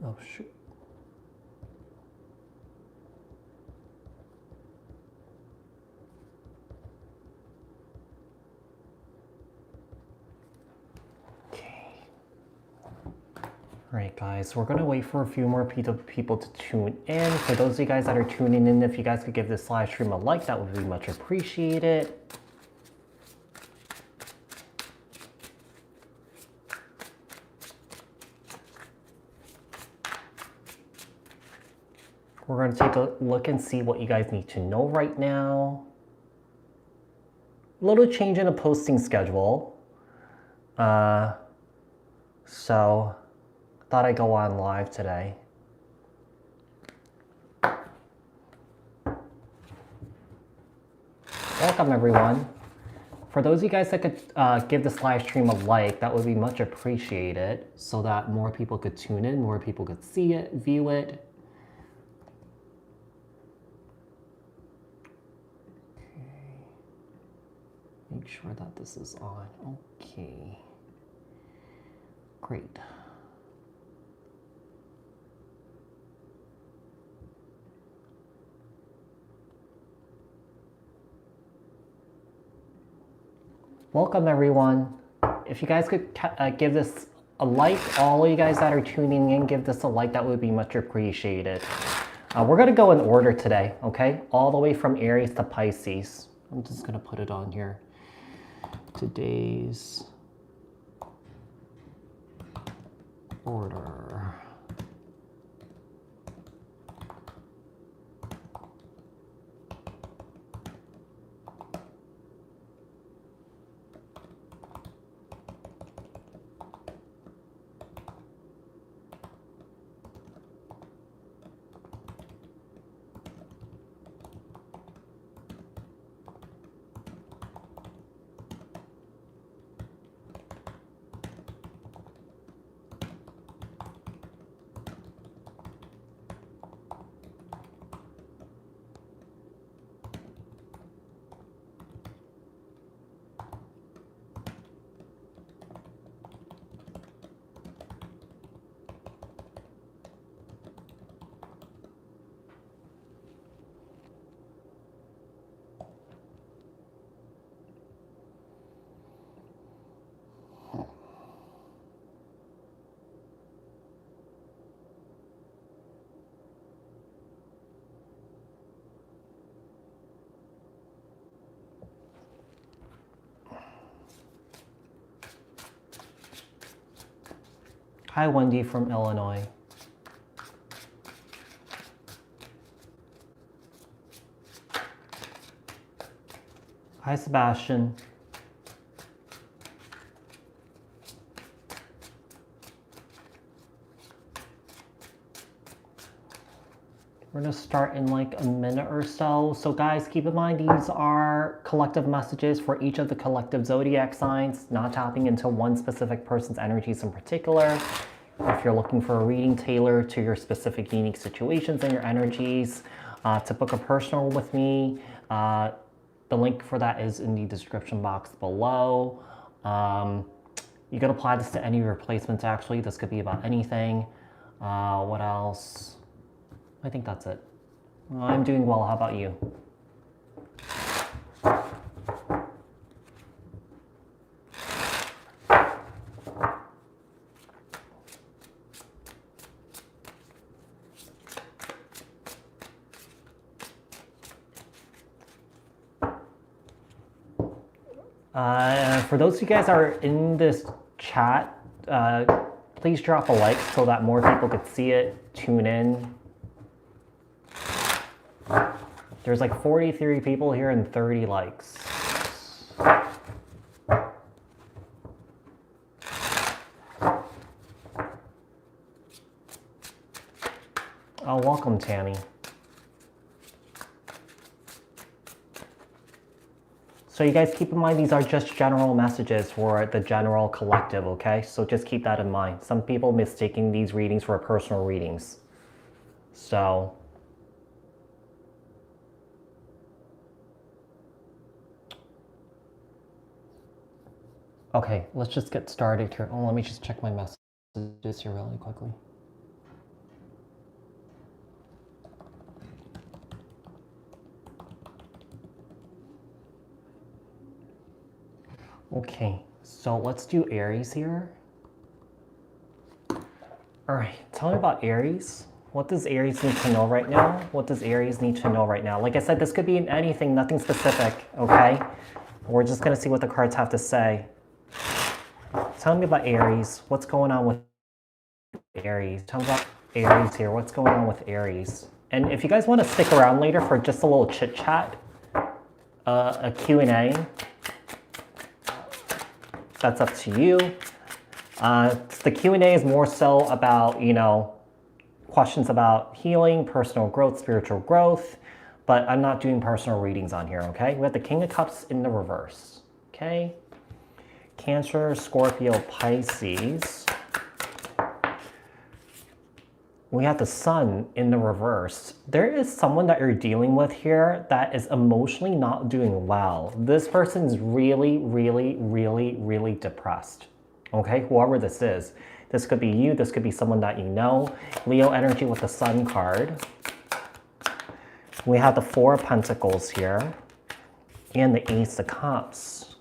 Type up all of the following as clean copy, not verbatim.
Oh, shoot. All right, guys, we're gonna wait for a few more people to tune in. For those of you guys that are tuning in, if you guys could give this live stream a like, that would be much appreciated. We're gonna take a look and see what you guys need to know right now. A little change in a posting schedule. So thought I'd go on live today. Welcome, everyone. For those of you guys that could give this live stream a like, that would be much appreciated so that more people could tune in, more people could see it, view it. Okay. Make sure that this is on. Okay. Great. Welcome, everyone. If you guys could give this a like, all of you guys that are tuning in, give this a like, that would be much appreciated. We're gonna go in order today, okay? All the way from Aries to Pisces. I'm just gonna put it on here. Today's order. Hi, Wendy from Illinois. Hi, Sebastian. We're gonna start in like a minute or so. So guys, keep in mind these are collective messages for each of the collective zodiac signs, not tapping into one specific person's energies in particular. If you're looking for a reading tailored to your specific unique situations and your energies, to book a personal with me, the link for that is in the description box below. You can apply this to any of your placements actually. This could be about anything. What else? I think that's it. I'm doing well. How about you? For those of you guys that are in this chat, please drop a like so that more people could see it, tune in. There's like 43 people here and 30 likes. Oh, welcome, Tammy. So you guys keep in mind these are just general messages for the general collective, okay? So just keep that in mind. Some people mistaking these readings for personal readings. So okay, let's just get started here. Oh, let me just check my messages here really quickly. Okay, so let's do Aries here. All right, tell me about Aries. What does Aries need to know right now? What does Aries need to know right now? Like I said, this could be in anything, nothing specific, okay? We're just gonna see what the cards have to say. Tell me about Aries. What's going on with Aries? Tell me about Aries here. What's going on with Aries? And if you guys want to stick around later for just a little chit chat, a Q&A, that's up to you. The Q&A is more so about, you know, questions about healing, personal growth, spiritual growth, but I'm not doing personal readings on here, okay? We have the King of Cups in the reverse, okay? Cancer, Scorpio, Pisces. We have the Sun in the reverse. There is someone that you're dealing with here that is emotionally not doing well. This person's really, really, really, really depressed. Okay, whoever this is. This could be you, this could be someone that you know. Leo energy with the Sun card. We have the Four of Pentacles here and the Ace of Cups.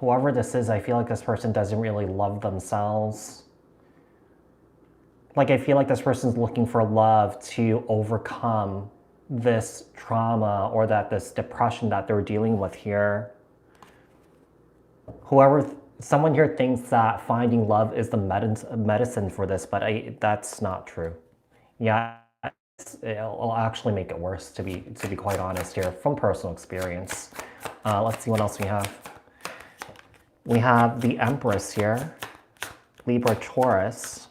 Whoever this is, I feel like this person doesn't really love themselves. Like I feel like this person's looking for love to overcome this trauma or this depression that they're dealing with here. Someone here thinks that finding love is the medicine for this, but that's not true. Yeah, it'll actually make it worse, to be quite honest here, from personal experience. Let's see what else we have. We have the Empress here, Libra, Taurus,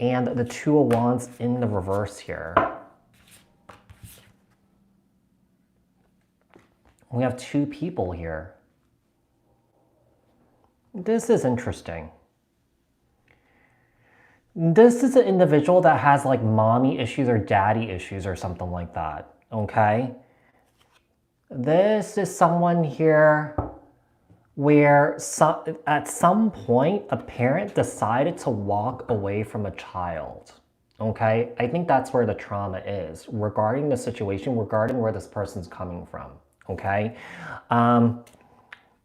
and the Two of Wands in the reverse here. We have two people here. This is interesting. This is an individual that has like mommy issues or daddy issues or something like that, okay? This is someone here where at some point a parent decided to walk away from a child, okay? I think that's where the trauma is, regarding the situation, regarding where this person's coming from, okay? And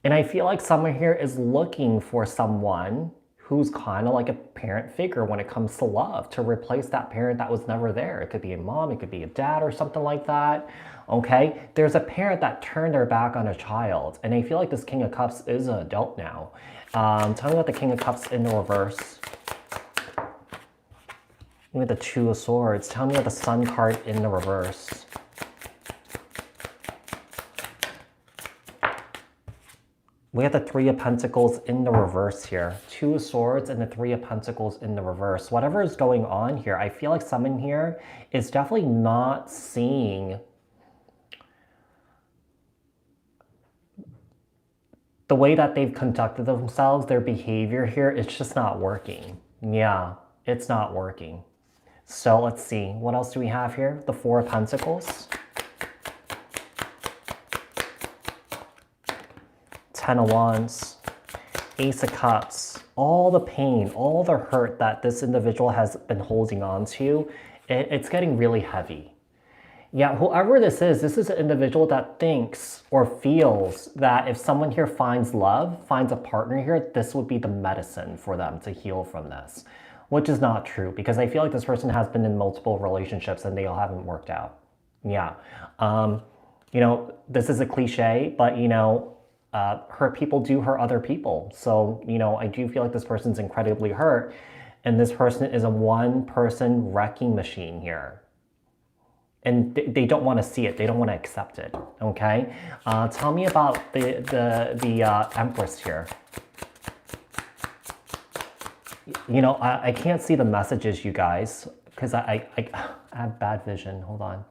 I feel like someone here is looking for someone who's kind of like a parent figure when it comes to love, to replace that parent that was never there. It could be a mom, it could be a dad or something like that, okay? There's a parent that turned their back on a child, and I feel like this King of Cups is an adult now. Tell me about the King of Cups in the reverse. We have the Two of Swords. Tell me about the Sun card in the reverse. We have the Three of Pentacles in the reverse here. Two of Swords and the Three of Pentacles in the reverse. Whatever is going on here, I feel like someone here is definitely not seeing the way that they've conducted themselves, their behavior here, it's just not working. Yeah, it's not working. So let's see, what else do we have here? The Four of Pentacles. Ten of Wands, Ace of Cups, all the pain, all the hurt that this individual has been holding on to, it's getting really heavy. Yeah, whoever this is an individual that thinks or feels that if someone here finds love, finds a partner here, this would be the medicine for them to heal from this, which is not true, because I feel like this person has been in multiple relationships and they all haven't worked out. Yeah, you know, this is a cliche, but you know, hurt people do hurt other people. So, you know, I do feel like this person's incredibly hurt, and this person is a one-person wrecking machine here. And they don't want to see it. They don't want to accept it, okay? Tell me about the Empress here. You know, I can't see the messages, you guys, because I have bad vision. Hold on.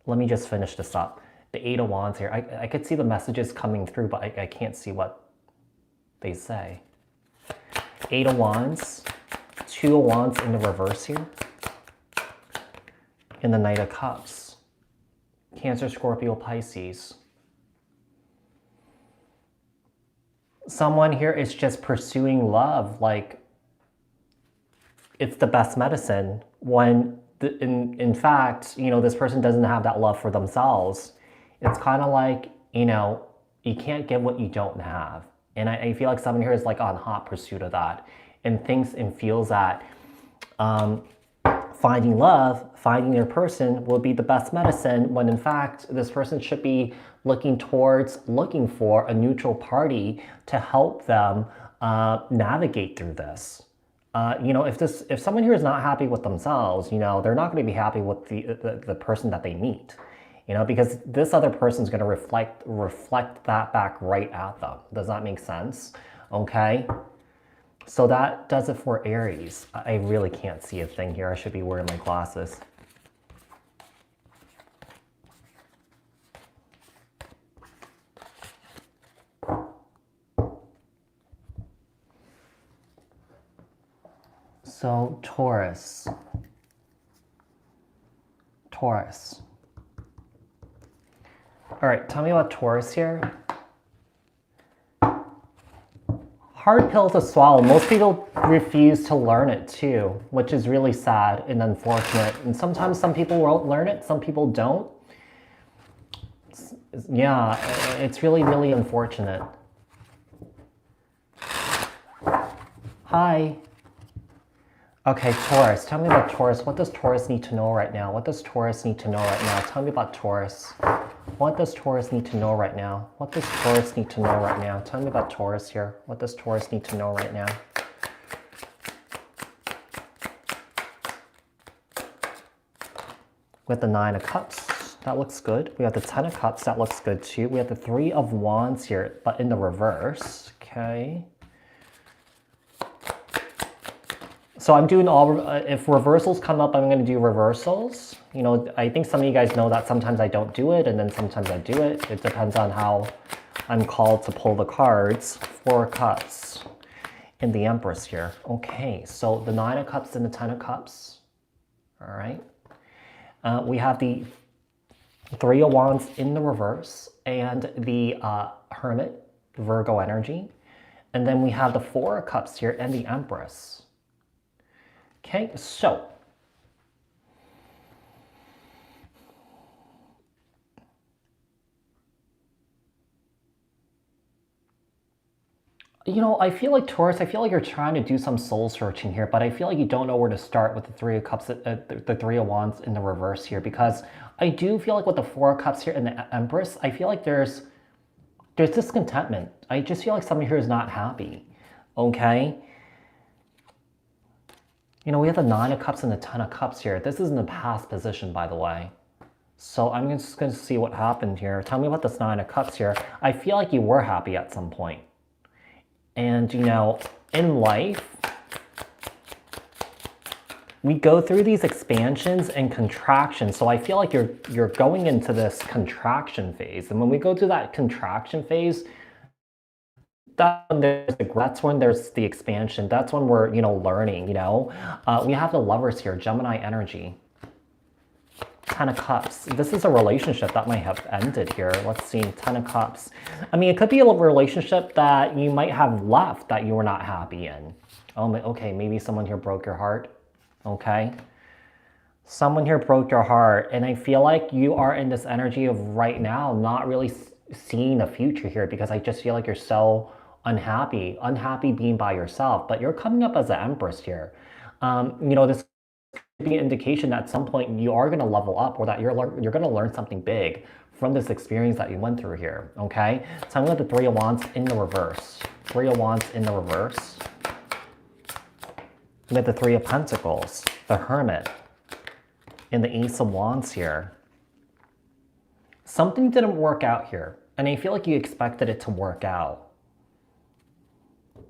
Let me just finish this up. The Eight of Wands here. I could see the messages coming through, but I can't see what they say. Eight of Wands, Two of Wands in the reverse here, and the Knight of Cups. Cancer, Scorpio, Pisces. Someone here is just pursuing love like it's the best medicine, when in fact, you know, this person doesn't have that love for themselves. It's kind of like, you know, you can't give what you don't have. And I feel like someone here is like on hot pursuit of that and thinks and feels that finding love, finding your person will be the best medicine, when in fact, this person should be looking for a neutral party to help them navigate through this. You know, if someone here is not happy with themselves, you know, they're not going to be happy with the person that they meet. You know, because this other person is going to reflect that back right at them. Does that make sense? Okay. So that does it for Aries. I really can't see a thing here. I should be wearing my glasses. So Taurus. All right, tell me about Taurus here. Hard pill to swallow. Most people refuse to learn it too, which is really sad and unfortunate. And sometimes some people won't learn it, some people don't. Yeah, it's really, really unfortunate. Hi. Okay, Taurus. Tell me about Taurus. What does Taurus need to know right now? What does Taurus need to know right now? Tell me about Taurus. What does Taurus need to know right now? What does Taurus need to know right now? Tell me about Taurus here. What does Taurus need to know right now? With the 9 of Cups, that looks good. We have the 10 of Cups, that looks good too. We have the 3 of Wands here, but in the reverse. Okay. So I'm doing all, if reversals come up, I'm going to do reversals. You know, I think some of you guys know that sometimes I don't do it and then sometimes I do it. It depends on how I'm called to pull the cards. 4 of Cups and the Empress here. Okay, so the 9 of Cups and the 10 of Cups. All right. We have the 3 of Wands in the reverse and the Hermit, Virgo energy. And then we have the 4 of Cups here and the Empress. Okay, so you know, I feel like Taurus, I feel like you're trying to do some soul searching here, but I feel like you don't know where to start with the 3 of Cups, the 3 of Wands in the reverse here, because I do feel like with the 4 of Cups here and the Empress, I feel like there's discontentment. I just feel like somebody here is not happy. Okay. You know, we have the 9 of Cups and the 10 of Cups here. This is in the past position, by the way. So I'm just going to see what happened here. Tell me about this 9 of Cups here. I feel like you were happy at some point. And, you know, in life, we go through these expansions and contractions. So I feel like you're going into this contraction phase. And when we go through that contraction phase, that's when there's the expansion. That's when we're, you know, learning, you know. We have the Lovers here, Gemini energy. 10 of Cups. This is a relationship that might have ended here. Let's see, 10 of Cups. I mean, it could be a relationship that you might have left that you were not happy in. Oh, okay, maybe someone here broke your heart. Okay. Someone here broke your heart, and I feel like you are in this energy of right now not really seeing a future here, because I just feel like you're so unhappy being by yourself, but you're coming up as an Empress here. You know, this could be an indication that at some point you are going to level up, or that you're going to learn something big from this experience that you went through here. Okay, so I'm going to have the 3 of Wands in the reverse. 3 of Wands in the reverse. We have the 3 of Pentacles, the Hermit, and the Ace of Wands here. Something didn't work out here, and I feel like you expected it to work out.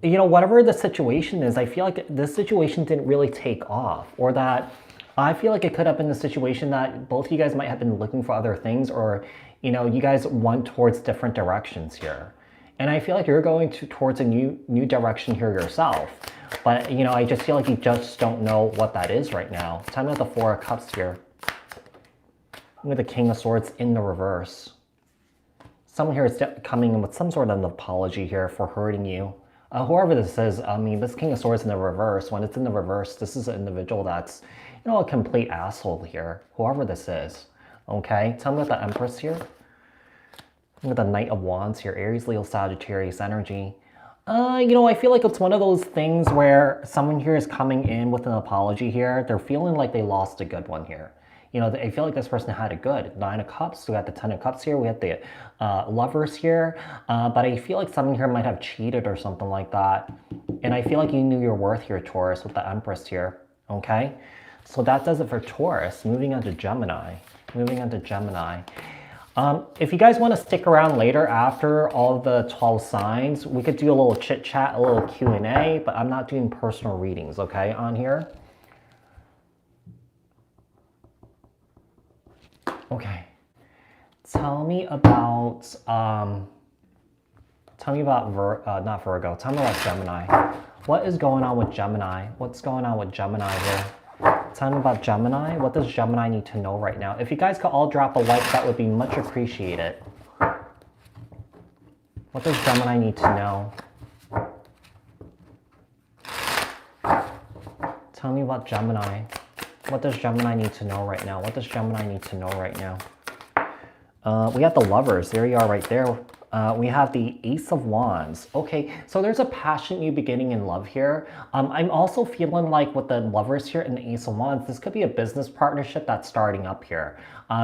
You know, whatever the situation is, I feel like this situation didn't really take off, or that I feel like it could have been the situation that both of you guys might have been looking for other things, or, you know, you guys went towards different directions here. And I feel like you're going towards a new direction here yourself. But, you know, I just feel like you just don't know what that is right now. Time with the 4 of Cups here. With the King of Swords in the reverse. Someone here is coming in with some sort of an apology here for hurting you. Whoever this is, I mean, this King of Swords in the reverse, when it's in the reverse, this is an individual that's, you know, a complete asshole here, whoever this is. Okay, tell me about the Empress here. With the Knight of Wands here, Aries, Leo, Sagittarius energy. You know, I feel like it's one of those things where someone here is coming in with an apology here. They're feeling like they lost a good one here. You know, I feel like this person had a good 9 of Cups. We got the 10 of Cups here. We have the Lovers here. But I feel like someone here might have cheated or something like that. And I feel like you knew your worth here, Taurus, with the Empress here. Okay? So that does it for Taurus. Moving on to Gemini. Moving on to Gemini. If you guys want to stick around later after all the 12 signs, we could do a little chit chat, a little Q&A, but I'm not doing personal readings, okay, on here. Okay. Tell me about, not Virgo, tell me about Gemini. What is going on with Gemini? What's going on with Gemini here? Tell me about Gemini. What does Gemini need to know right now? If you guys could all drop a like, that would be much appreciated. What does Gemini need to know? Tell me about Gemini. What does Gemini need to know right now? What does Gemini need to know right now? We have the Lovers. There you are right there. We have the Ace of Wands. Okay, so there's a passionate new beginning in love here. I'm also feeling like with the Lovers here and the Ace of Wands, this could be a business partnership that's starting up here.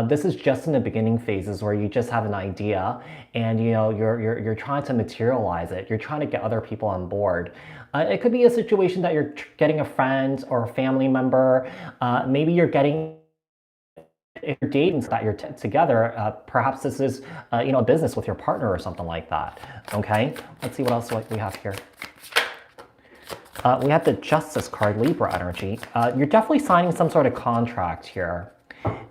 This is just in the beginning phases where you just have an idea and you know you're trying to materialize it. You're trying to get other people on board. It could be a situation that you're getting a friend or a family member. Maybe you're getting, if you're dating that you're together, perhaps this is you know, a business with your partner or something like that. Okay, let's see what else we have here. We have the Justice card, Libra energy. You're definitely signing some sort of contract here.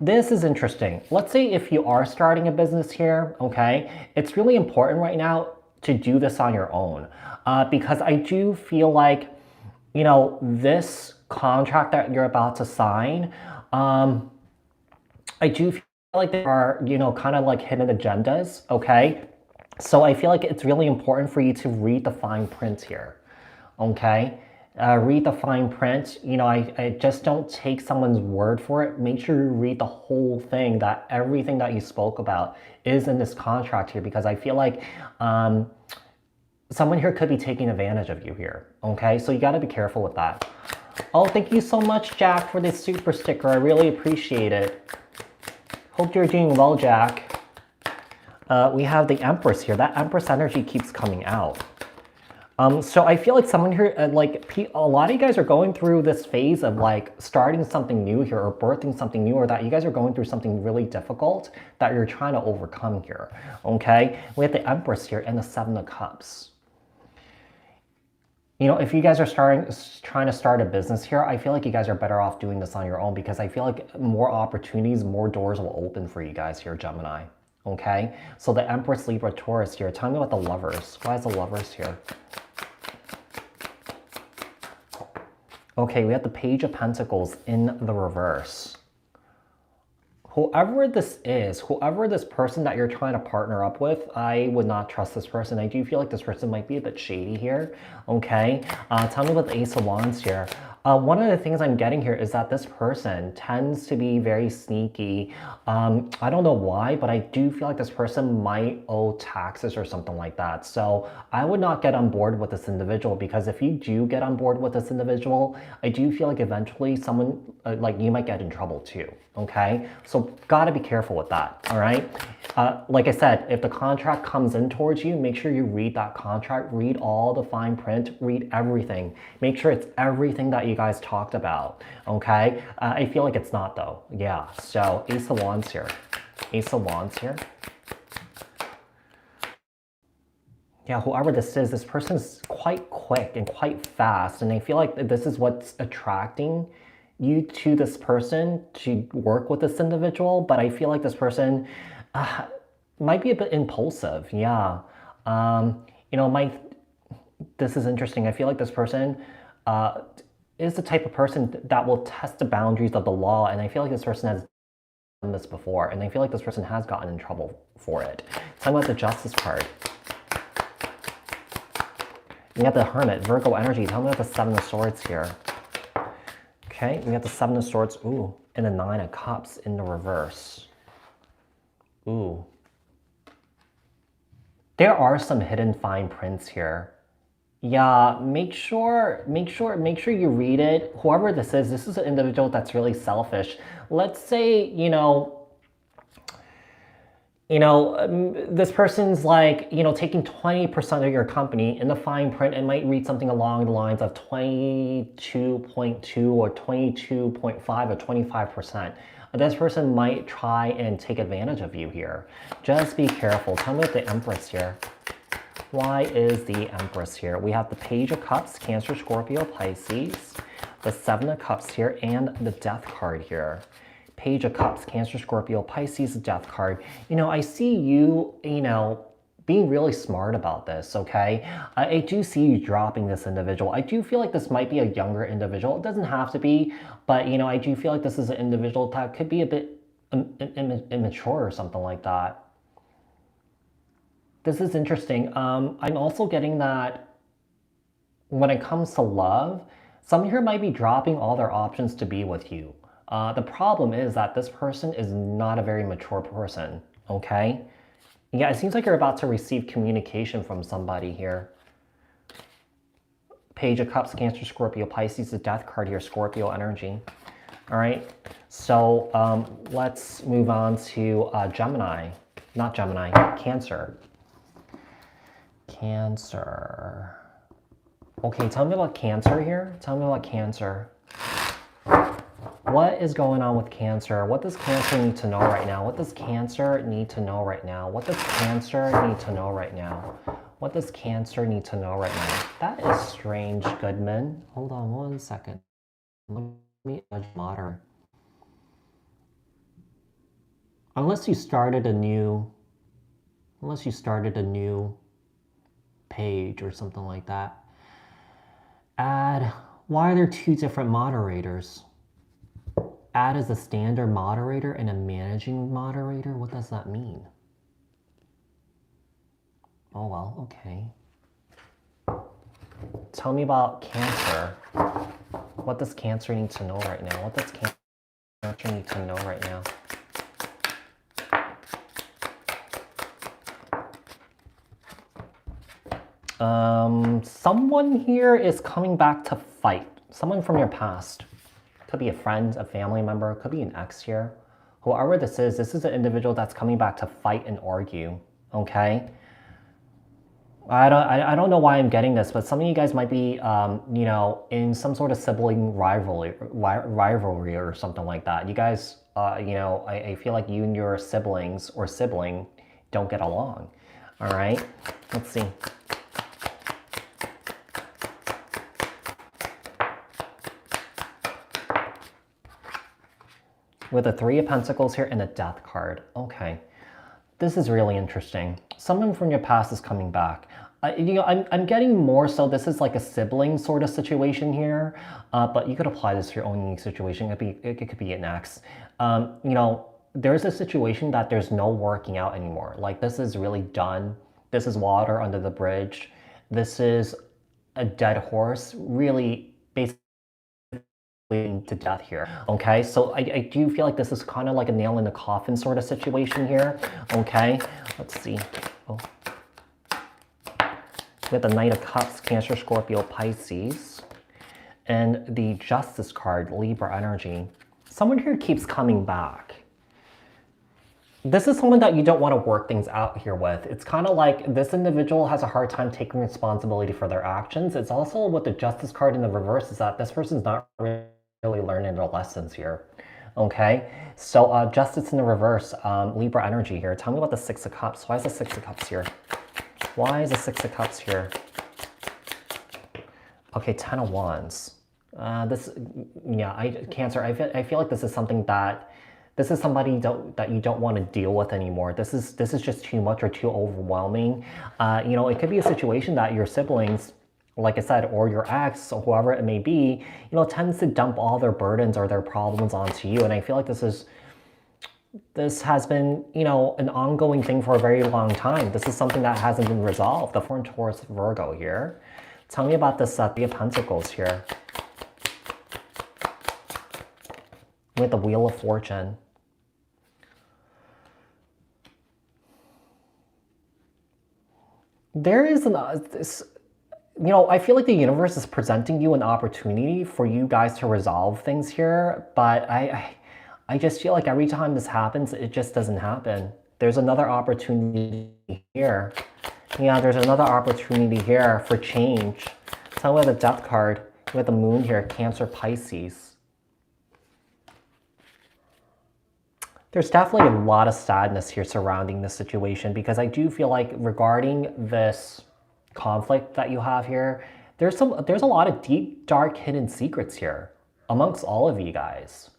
This is interesting. Let's say if you are starting a business here, okay, it's really important right now to do this on your own, because I do feel like, you know, this contract that you're about to sign, I do feel like there are, you know, kind of like hidden agendas, okay? So I feel like it's really important for you to read the fine print here, okay? Read the fine print. You know, I just don't take someone's word for it. Make sure you read the whole thing, that everything that you spoke about is in this contract here, because I feel like someone here could be taking advantage of you here, okay? So you got to be careful with that. Oh, thank you so much, Jack, for this super sticker. I really appreciate it. Hope you're doing well, Jack. We have the Empress here. That Empress energy keeps coming out. So I feel like someone here, a lot of you guys are going through this phase of like starting something new here or birthing something new, or that you guys are going through something really difficult that you're trying to overcome here, okay? We have the Empress here and the Seven of Cups. You know, if you guys are trying to start a business here, I feel like you guys are better off doing this on your own, because I feel like more opportunities, more doors will open for you guys here, Gemini. Okay? So the Empress, Libra, Taurus here. Tell me about the Lovers. Why is the Lovers here? Okay, we have the Page of Pentacles in the reverse. Whoever this is, whoever this person that you're trying to partner up with, I would not trust this person. I do feel like this person might be a bit shady here, okay? Tell me about the Ace of Wands here. One of the things I'm getting here is that this person tends to be very sneaky. I don't know why, but I do feel like this person might owe taxes or something like that. So I would not get on board with this individual, because if you do get on board with this individual, I do feel like eventually someone, like you might get in trouble too, okay? So gotta be careful with that, all right? Like I said, if the contract comes in towards you, make sure you read that contract, read all the fine print, read everything. Make sure it's everything that you guys talked about, okay? I feel like it's not though, yeah. So Ace of Wands here, Ace of Wands here. Yeah, whoever this is, this person's quite quick and quite fast, and I feel like this is what's attracting you to this person, to work with this individual, but I feel like this person might be a bit impulsive, yeah. You know, this is interesting. I feel like this person is the type of person that will test the boundaries of the law, and I feel like this person has done this before, and I feel like this person has gotten in trouble for it. Tell me about the Justice card. You have the Hermit, Virgo energy. Tell me about the Seven of Swords here. Okay, we got the Seven of Swords, ooh, and the Nine of Cups in the reverse. Ooh. There are some hidden fine prints here. Yeah, make sure you read it. Whoever this is an individual that's really selfish. Let's say, this person's like, taking 20% of your company. In the fine print, it might read something along the lines of 22.2 or 22.5 or 25%. This person might try and take advantage of you here. Just be careful. Tell me what the Empress here. Why is the Empress here? We have the Page of Cups, Cancer, Scorpio, Pisces, the Seven of Cups here, and the Death card here. Page of Cups, Cancer, Scorpio, Pisces, the Death card. I see you, being really smart about this, okay? I do see you dropping this individual. I do feel like this might be a younger individual. It doesn't have to be, but, I do feel like this is an individual that could be a bit immature or something like that. This is interesting. I'm also getting that when it comes to love, some here might be dropping all their options to be with you. The problem is that this person is not a very mature person, okay? Yeah, it seems like you're about to receive communication from somebody here. Page of Cups, Cancer, Scorpio, Pisces, the Death card here, Scorpio energy. All right, so let's move on to Gemini. Not Gemini, Cancer. Cancer. Okay, tell me about Cancer here. Tell me about Cancer. What is going on with Cancer? What does Cancer need to know right now? What does Cancer need to know right now? What does Cancer need to know right now? What does Cancer need to know right now? That is strange, Goodman. Hold on one second. Let me modder. Unless you started a new page or something like that. Add, why are there two different moderators? Add as a standard moderator and a managing moderator? What does that mean? Oh well, okay. Tell me about Cancer. What does Cancer need to know right now? What does Cancer need to know right now? Someone here is coming back to fight. Someone from your past. Could be a friend, a family member, could be an ex here. Whoever this is an individual that's coming back to fight and argue, okay? I don't know why I'm getting this, but some of you guys might be, in some sort of sibling rivalry or something like that. You guys, I feel like you and your siblings or sibling don't get along, all right? Let's see. With the Three of Pentacles here and the Death card. Okay, this is really interesting. Someone from your past is coming back. I'm getting more so this is like a sibling sort of situation here, but you could apply this to your own unique situation. It could be an ex. There's a situation that there's no working out anymore. Like this is really done. This is water under the bridge. This is a dead horse, really basically to death here. Okay, so I do feel like this is kind of like a nail in the coffin sort of situation here. Okay, let's see. Oh. We have the Knight of Cups, Cancer, Scorpio, Pisces, and the Justice card, Libra energy. Someone here keeps coming back. This is someone that you don't want to work things out here with. It's kind of like this individual has a hard time taking responsibility for their actions. It's also with the Justice card in the reverse is that this person's not really learning their lessons here. Okay, so Justice in the reverse, Libra energy here. Tell me about the Six of Cups. Why is the Six of Cups here? Why is the Six of Cups here? Okay, Ten of Wands. Cancer, I feel like this is something that, this is somebody that you don't want to deal with anymore. This is just too much or too overwhelming. It could be a situation that your siblings, like I said, or your ex, or whoever it may be, tends to dump all their burdens or their problems onto you. And I feel like this has been, an ongoing thing for a very long time. This is something that hasn't been resolved. The Foreign Taurus Virgo here. Tell me about this Three of Pentacles here. me the Wheel of Fortune. There is this, you know, I feel like the universe is presenting you an opportunity for you guys to resolve things here, but I just feel like every time this happens, it just doesn't happen. There's another opportunity here. Yeah, there's another opportunity here for change. Tell me about the Death card. We have the Moon here, Cancer, Pisces. There's definitely a lot of sadness here surrounding this situation, because I do feel like regarding this conflict that you have here, there's a lot of deep, dark, hidden secrets here amongst all of you guys.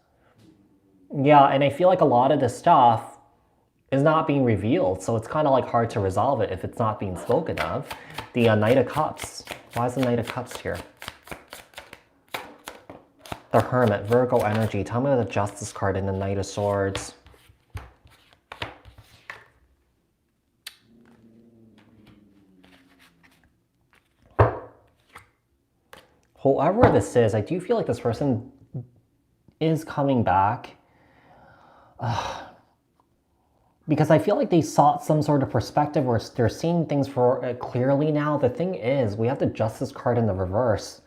Yeah, and I feel like a lot of this stuff is not being revealed, so it's kind of like hard to resolve it if it's not being spoken of. The Knight of Cups. Why is the Knight of Cups here? The Hermit, Virgo energy. Tell me about the Justice card and the Knight of Swords. Whoever this is, I do feel like this person is coming back. Because I feel like they sought some sort of perspective where they're seeing things for clearly now. The thing is, we have the Justice card in the reverse.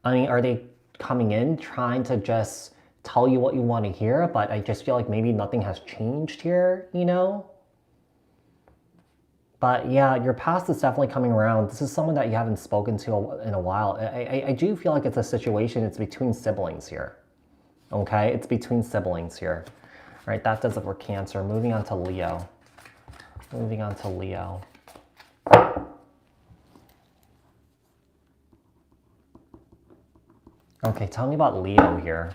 I mean, are they coming in trying to just tell you what you want to hear? But I just feel like maybe nothing has changed here, you know? But yeah, your past is definitely coming around. This is someone that you haven't spoken to in a while. I do feel like it's a situation, it's between siblings here. Okay, it's between siblings here. All right, that does it for Cancer. Moving on to Leo. Moving on to Leo. Okay, tell me about Leo here.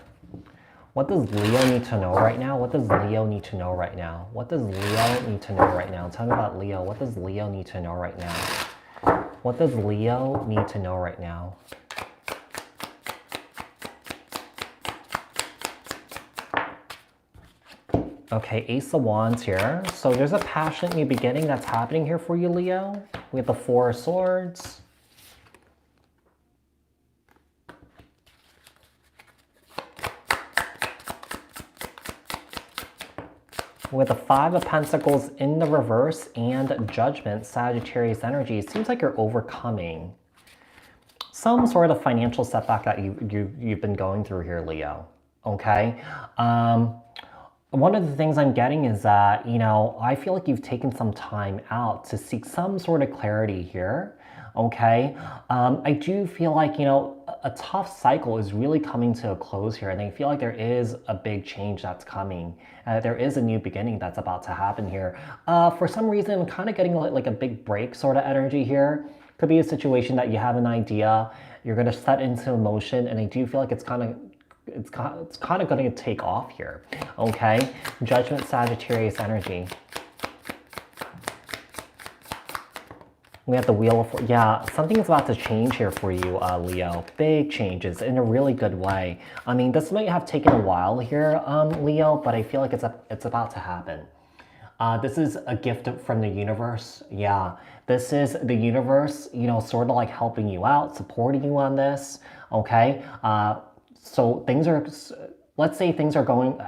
What does Leo need to know right now? What does Leo need to know right now? What does Leo need to know right now? Tell me about Leo. What does Leo need to know right now? What does Leo need to know right now? Okay, Ace of Wands here. So there's a passionate new beginning that's happening here for you, Leo. We have the Four of Swords. With the Five of Pentacles in the reverse and Judgment, Sagittarius energy, it seems like you're overcoming some sort of financial setback that you've been going through here, Leo. Okay? One of the things I'm getting is that, you know, I feel like you've taken some time out to seek some sort of clarity here. Okay? I do feel like, you know, a tough cycle is really coming to a close here, and I feel like there is a big change that's coming. There is a new beginning that's about to happen here. For some reason, I'm kind of getting like a big break sort of energy here. Could be a situation that you have an idea, you're going to set into motion, and I do feel like it's kind of going to take off here. Okay? Judgment, Sagittarius energy. We have the Wheel of, yeah, something is about to change here for you, Leo. Big changes in a really good way. I mean, this might have taken a while here, Leo, but I feel like it's about to happen. This is a gift from the universe. Yeah, this is the universe, you know, sort of like helping you out, supporting you on this. Okay, so things are, let's say things are going,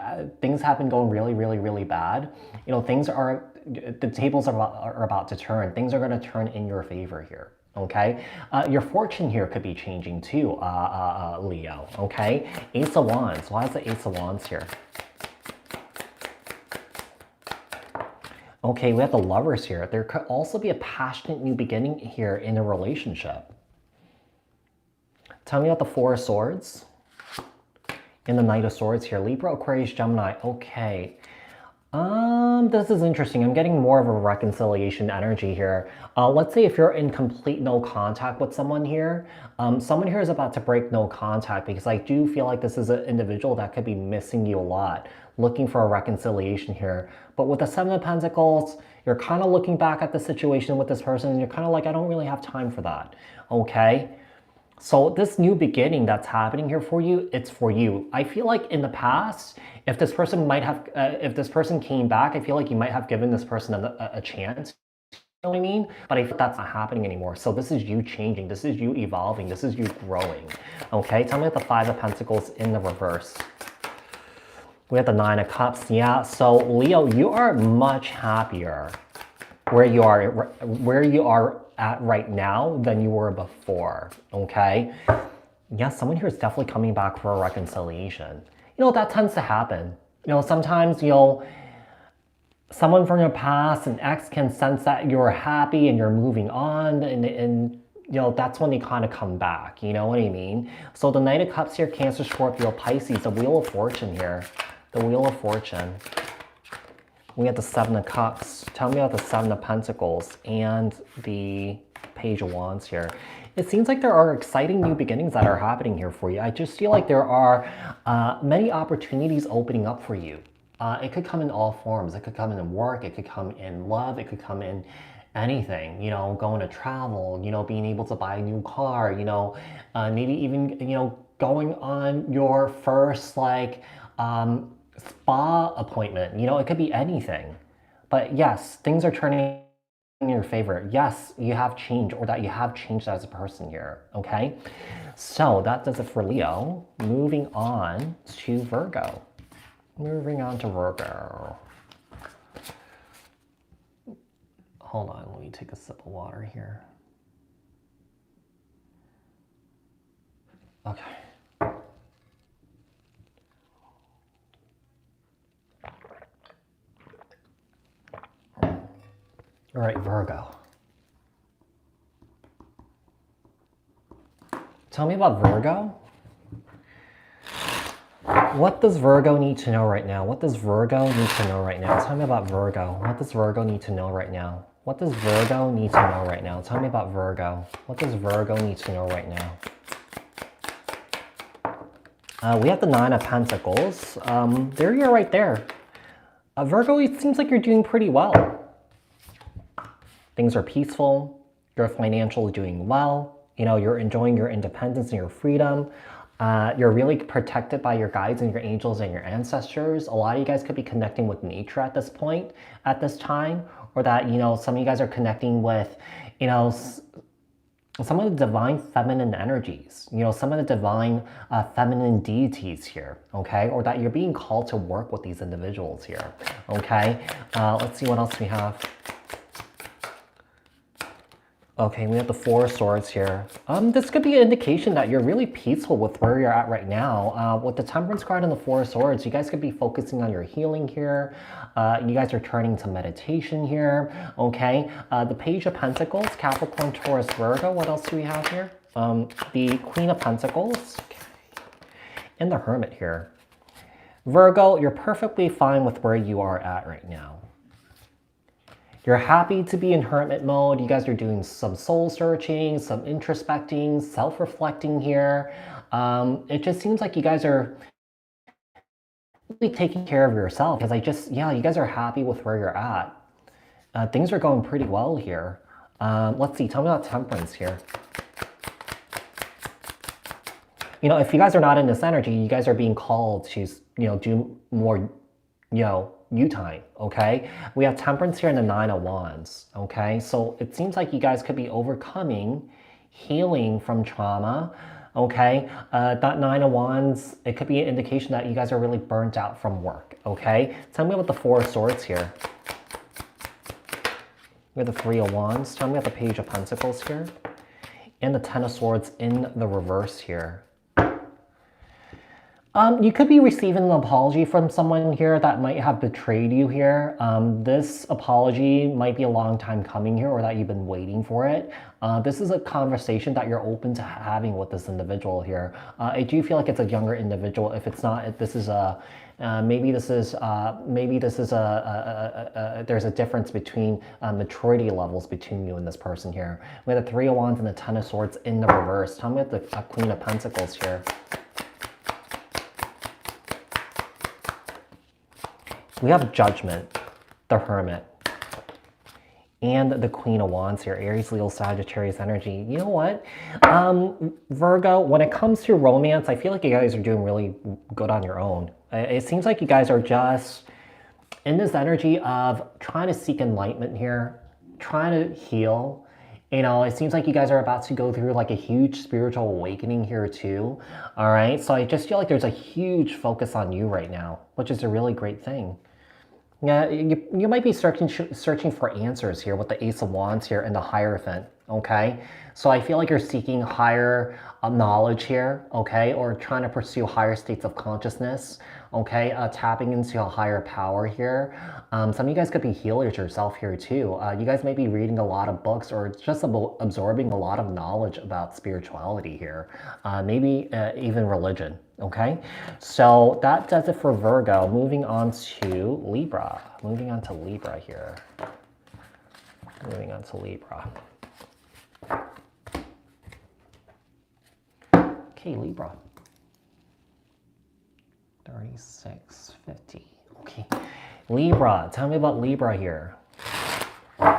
things have been going really, really, really bad. You know, things are, the tables are about to turn. Things are going to turn in your favor here. Okay, your fortune here could be changing too, Leo. Okay, Ace of Wands. Why is the Ace of Wands here? Okay, we have the Lovers here. There could also be a passionate new beginning here in a relationship. Tell me about the Four of Swords and the Knight of Swords here. Libra, Aquarius, Gemini. Okay. This is interesting. I'm getting more of a reconciliation energy here. Let's say if you're in complete no contact with someone here, someone here is about to break no contact, because I do feel like this is an individual that could be missing you a lot, looking for a reconciliation here. But with the Seven of Pentacles, you're kind of looking back at the situation with this person and you're kind of like, I don't really have time for that. Okay. So this new beginning that's happening here for you, it's for you. I feel like in the past, if this person might have, if this person came back, I feel like you might have given this person a chance. You know what I mean? But I feel that's not happening anymore. So this is you changing. This is you evolving. This is you growing. Okay, tell me about the Five of Pentacles in the reverse. We have the Nine of Cups. Yeah, so Leo, you are much happier where you are at right now than you were before, okay? Yeah, someone here is definitely coming back for a reconciliation. You know, that tends to happen. You know, sometimes, someone from your past, an ex, can sense that you're happy and you're moving on, and that's when they kind of come back, you know what I mean? So the Knight of Cups here, Cancer, Scorpio, Pisces, the Wheel of Fortune here. The Wheel of Fortune. We have the Seven of Cups. Tell me about the Seven of Pentacles and the Page of Wands here. It seems like there are exciting new beginnings that are happening here for you. I just feel like there are many opportunities opening up for you. It could come in all forms. It could come in work. It could come in love. It could come in anything, going to travel, being able to buy a new car, maybe even, going on your first, like, spa appointment. It could be anything. But yes, things are turning in your favor. Yes, you have changed, or that you have changed as a person here, okay? So that does it for Leo. Moving on to Virgo. Moving on to Virgo. Hold on, let me take a sip of water here. Okay. All right, Virgo. Tell me about Virgo. What does Virgo need to know right now? What does Virgo need to know right now? Tell me about Virgo. What does Virgo need to know right now? What does Virgo need to know right now? Tell me about Virgo. What does Virgo need to know right now? We have the Nine of Pentacles. There you are right there. Virgo, it seems like you're doing pretty well. Things are peaceful. Your financial is doing well. You're enjoying your independence and your freedom. You're really protected by your guides and your angels and your ancestors. A lot of you guys could be connecting with nature at this point, at this time, or that, some of you guys are connecting with, some of the divine feminine energies, some of the divine feminine deities here, okay? Or that you're being called to work with these individuals here, okay? Let's see what else we have. Okay, we have the Four of Swords here. This could be an indication that you're really peaceful with where you're at right now. With the Temperance card and the Four of Swords, you guys could be focusing on your healing here. You guys are turning to meditation here, okay? The Page of Pentacles, Capricorn, Taurus, Virgo. What else do we have here? The Queen of Pentacles, okay. And the Hermit here. Virgo, you're perfectly fine with where you are at right now. You're happy to be in hermit mode. You guys are doing some soul searching, some introspecting, self-reflecting here. It just seems like you guys are really taking care of yourself, because you guys are happy with where you're at. Things are going pretty well here. Let's see, tell me about Temperance here. If you guys are not in this energy, you guys are being called to, do more, you time, okay? We have Temperance here and the Nine of Wands, okay? So it seems like you guys could be overcoming, healing from trauma, okay? That Nine of Wands, it could be an indication that you guys are really burnt out from work, okay? Tell me about the Four of Swords here. We have the Three of Wands. Tell me about the Page of Pentacles here. And the Ten of Swords in the reverse here. You could be receiving an apology from someone here that might have betrayed you here. This apology might be a long time coming here, or that you've been waiting for it. This is a conversation that you're open to having with this individual here. I do feel like it's a younger individual. If it's not, this is a, there's a difference between maturity levels between you and this person here. We have the Three of Wands and the Ten of Swords in the reverse. Tell me about the Queen of Pentacles here. We have Judgment, the Hermit, and the Queen of Wands here, Aries, Leo, Sagittarius energy. You know what? Virgo, when it comes to romance, I feel like you guys are doing really good on your own. It seems like you guys are just in this energy of trying to seek enlightenment here, trying to heal, You know, it seems like you guys are about to go through like a huge spiritual awakening here too. All right. So I just feel like there's a huge focus on you right now, which is a really great thing. Yeah, you might be searching for answers here with the Ace of Wands here and the Hierophant, okay? So I feel like you're seeking higher knowledge here, okay? Or trying to pursue higher states of consciousness, okay? Tapping into a higher power here. Some of you guys could be healers yourself here too. You guys may be reading a lot of books or just absorbing a lot of knowledge about spirituality here. Maybe even religion. Okay, so that does it for Virgo. Moving on to Libra. Moving on to Libra here. Moving on to Libra. Okay, Libra. 3650. Okay, Libra. Tell me about Libra here.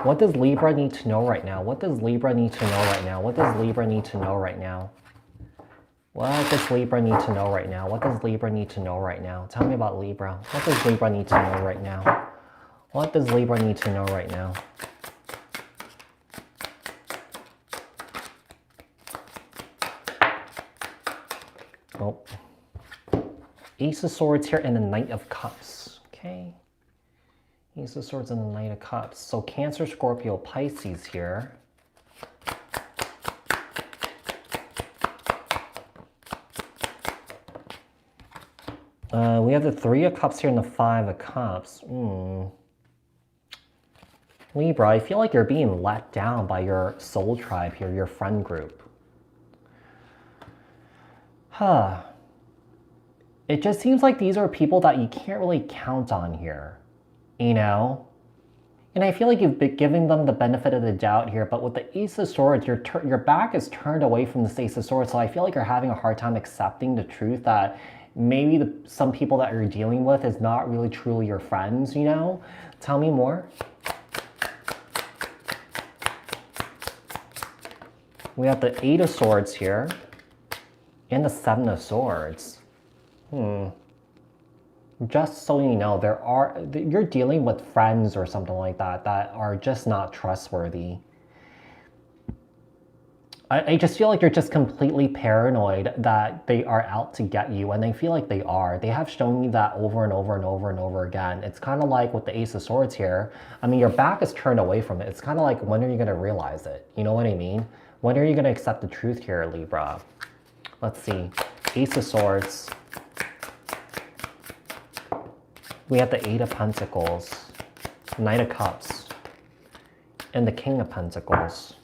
What does Libra need to know right now? What does Libra need to know right now? What does Libra need to know right now? What does Libra need to know right now? What does Libra need to know right now? Tell me about Libra. What does Libra need to know right now? What does Libra need to know right now? Oh. Ace of Swords here and the Knight of Cups. Okay. Ace of Swords and the Knight of Cups. So Cancer, Scorpio, Pisces here. We have the Three of Cups here and the Five of Cups. Libra, I feel like you're being let down by your soul tribe here, your friend group. It just seems like these are people that you can't really count on here, you know? And I feel like you've been giving them the benefit of the doubt here, but with the Ace of Swords, your back is turned away from the Ace of Swords, so I feel like you're having a hard time accepting the truth that maybe some people that you're dealing with is not really truly your friends, you know? Tell me more. We have the Eight of Swords here and the Seven of Swords. Just so you know, you're dealing with friends or something like that that are just not trustworthy. I just feel like you're just completely paranoid that they are out to get you, and they feel like they are. They have shown me that over and over and over and over again. It's kind of like with the Ace of Swords here. I mean, your back is turned away from it. It's kind of like, when are you going to realize it? You know what I mean? When are you going to accept the truth here, Libra? Let's see. Ace of Swords. We have the Eight of Pentacles, Knight of Cups, and the King of Pentacles.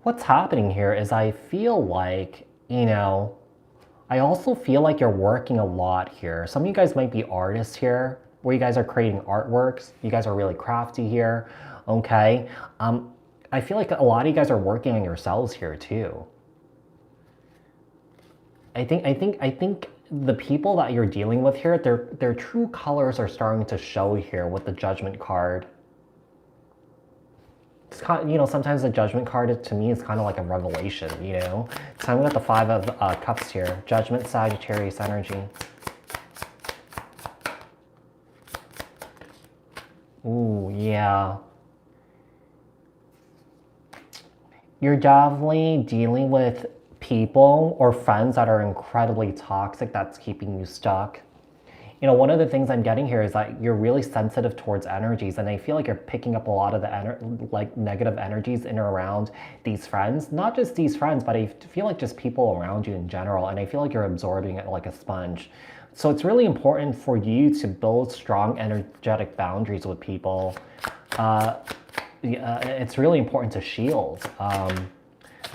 What's happening here is I feel like, you know, I also feel like you're working a lot here. Some of you guys might be artists here, where you guys are creating artworks. You guys are really crafty here, okay? I feel like a lot of you guys are working on yourselves here too. I think the people that you're dealing with here, their true colors are starting to show here with the Judgment card. It's kind of, you know, sometimes the Judgment card to me is kind of like a revelation, you know. So we got the Five of Cups here. Judgment, Sagittarius energy. Ooh, yeah. You're definitely dealing with people or friends that are incredibly toxic that's keeping you stuck. You know, one of the things I'm getting here is that you're really sensitive towards energies, and I feel like you're picking up a lot of the negative energies in or around these friends. Not just these friends, but I feel like just people around you in general, and I feel like you're absorbing it like a sponge. So it's really important for you to build strong energetic boundaries with people. It's really important to shield.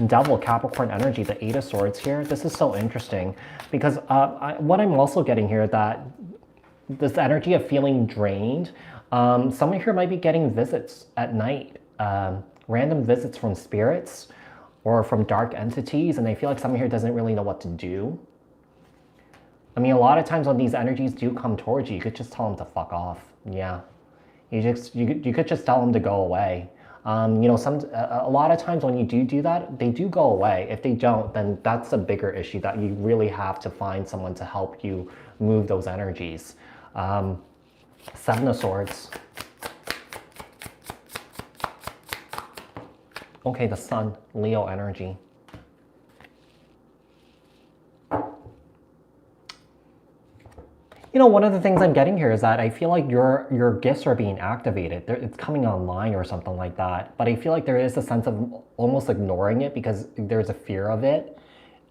Devil, Capricorn energy, the Eight of Swords here. This is so interesting because what I'm also getting here that this energy of feeling drained, someone here might be getting visits at night, random visits from spirits or from dark entities, and I feel like someone here doesn't really know what to do. I mean, a lot of times when these energies do come towards you, you could just tell them to fuck off. Yeah, you could just tell them to go away. You know, a lot of times when you do that, they do go away. If they don't, then that's a bigger issue that you really have to find someone to help you move those energies. Seven of Swords. Okay, the sun, Leo energy. You know, one of the things I'm getting here is that I feel like your gifts are being activated. It's coming online or something like that. But I feel like there is a sense of almost ignoring it because there's a fear of it.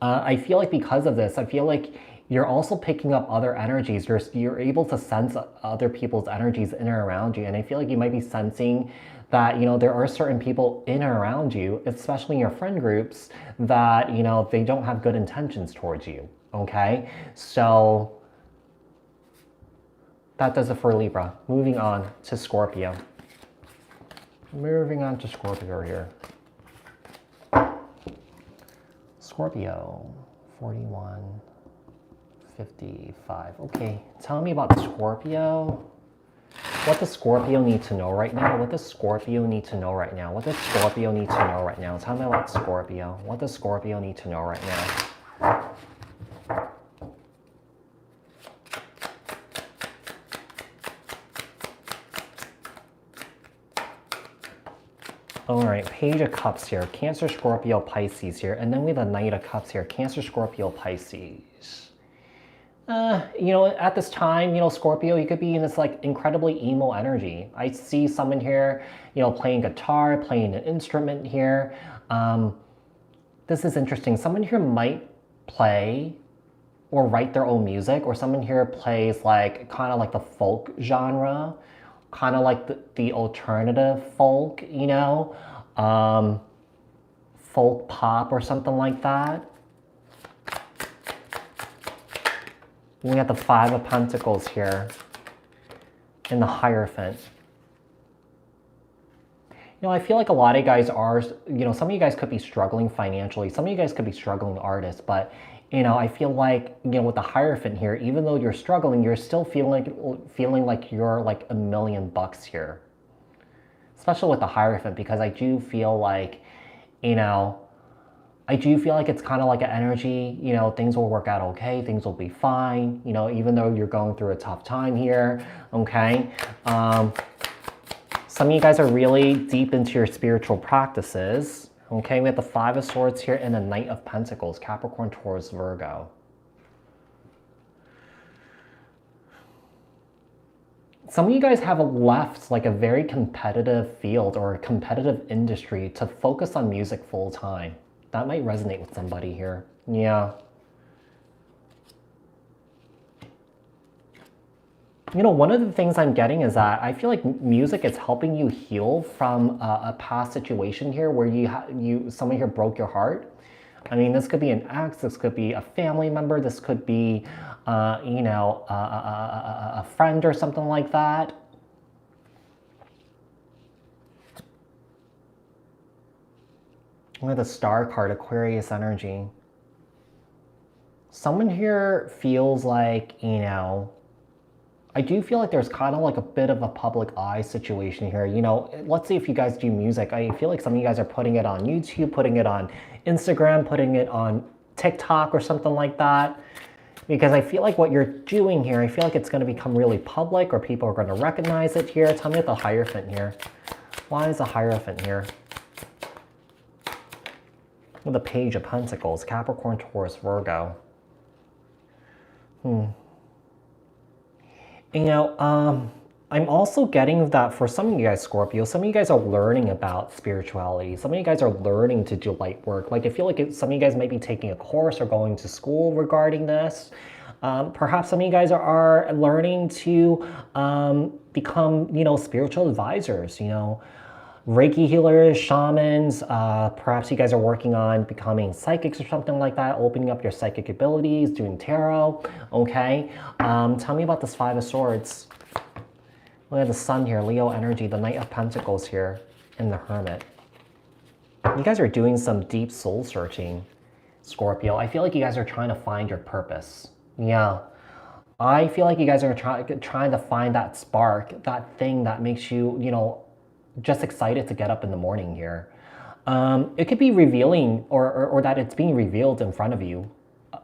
I feel like because of this, I feel like you're also picking up other energies. You're able to sense other people's energies in and around you. And I feel like you might be sensing that, you know, there are certain people in and around you, especially in your friend groups, that, you know, they don't have good intentions towards you. Okay? So that does it for Libra. Moving on to Scorpio. Moving on to Scorpio here. Scorpio, 41, 55. Okay, tell me about Scorpio. What does Scorpio need to know right now? What does Scorpio need to know right now? What does Scorpio need to know right now? Tell me about Scorpio. What does Scorpio need to know right now? All right, Page of Cups here. Cancer, Scorpio, Pisces here. And then we have the Knight of Cups here. Cancer, Scorpio, Pisces. You know, at this time, you know, Scorpio, you could be in this like incredibly emo energy. I see someone here, you know, playing guitar, playing an instrument here. This is interesting. Someone here might play or write their own music, or someone here plays like kind of like the folk genre, kind of like the alternative folk, you know, folk pop or something like that. We got the Five of Pentacles here in the Hierophant. You know, I feel like a lot of you guys are, you know, some of you guys could be struggling financially. Some of you guys could be struggling artists, but, you know, I feel like, you know, with the Hierophant here, even though you're struggling, you're still feeling like you're like $1,000,000 here. Especially with the Hierophant, because I do feel like, you know, I do feel like it's kind of like an energy, you know, things will work out okay, things will be fine, you know, even though you're going through a tough time here, okay? Some of you guys are really deep into your spiritual practices, okay? We have the Five of Swords here and the Knight of Pentacles, Capricorn, Taurus, Virgo. Some of you guys have left like a very competitive field or a competitive industry to focus on music full time. That might resonate with somebody here. Yeah. You know, one of the things I'm getting is that I feel like music is helping you heal from a past situation here where someone here broke your heart. I mean, this could be an ex, this could be a family member, this could be, you know, a friend or something like that. Look at the Star card, Aquarius energy. Someone here feels like, you know, I do feel like there's kind of like a bit of a public eye situation here. You know, let's say if you guys do music, I feel like some of you guys are putting it on YouTube, putting it on Instagram, putting it on TikTok or something like that. Because I feel like what you're doing here, I feel like it's going to become really public or people are going to recognize it here. Tell me about the Hierophant here. Why is the Hierophant here? With the Page of Pentacles, Capricorn, Taurus, Virgo. You know, I'm also getting that for some of you guys, Scorpio, some of you guys are learning about spirituality. Some of you guys are learning to do light work. Like I feel like some of you guys might be taking a course or going to school regarding this. Perhaps some of you guys are learning to become, you know, spiritual advisors, you know, Reiki healers, shamans, perhaps you guys are working on becoming psychics or something like that, opening up your psychic abilities, doing tarot, okay? Tell me about this Five of Swords. Look at the Sun here, Leo energy, the Knight of Pentacles here, and the Hermit. You guys are doing some deep soul searching, Scorpio. I feel like you guys are trying to find your purpose. Yeah. I feel like you guys are trying to find that spark, that thing that makes you, you know, just excited to get up in the morning here. It could be revealing or that it's being revealed in front of you,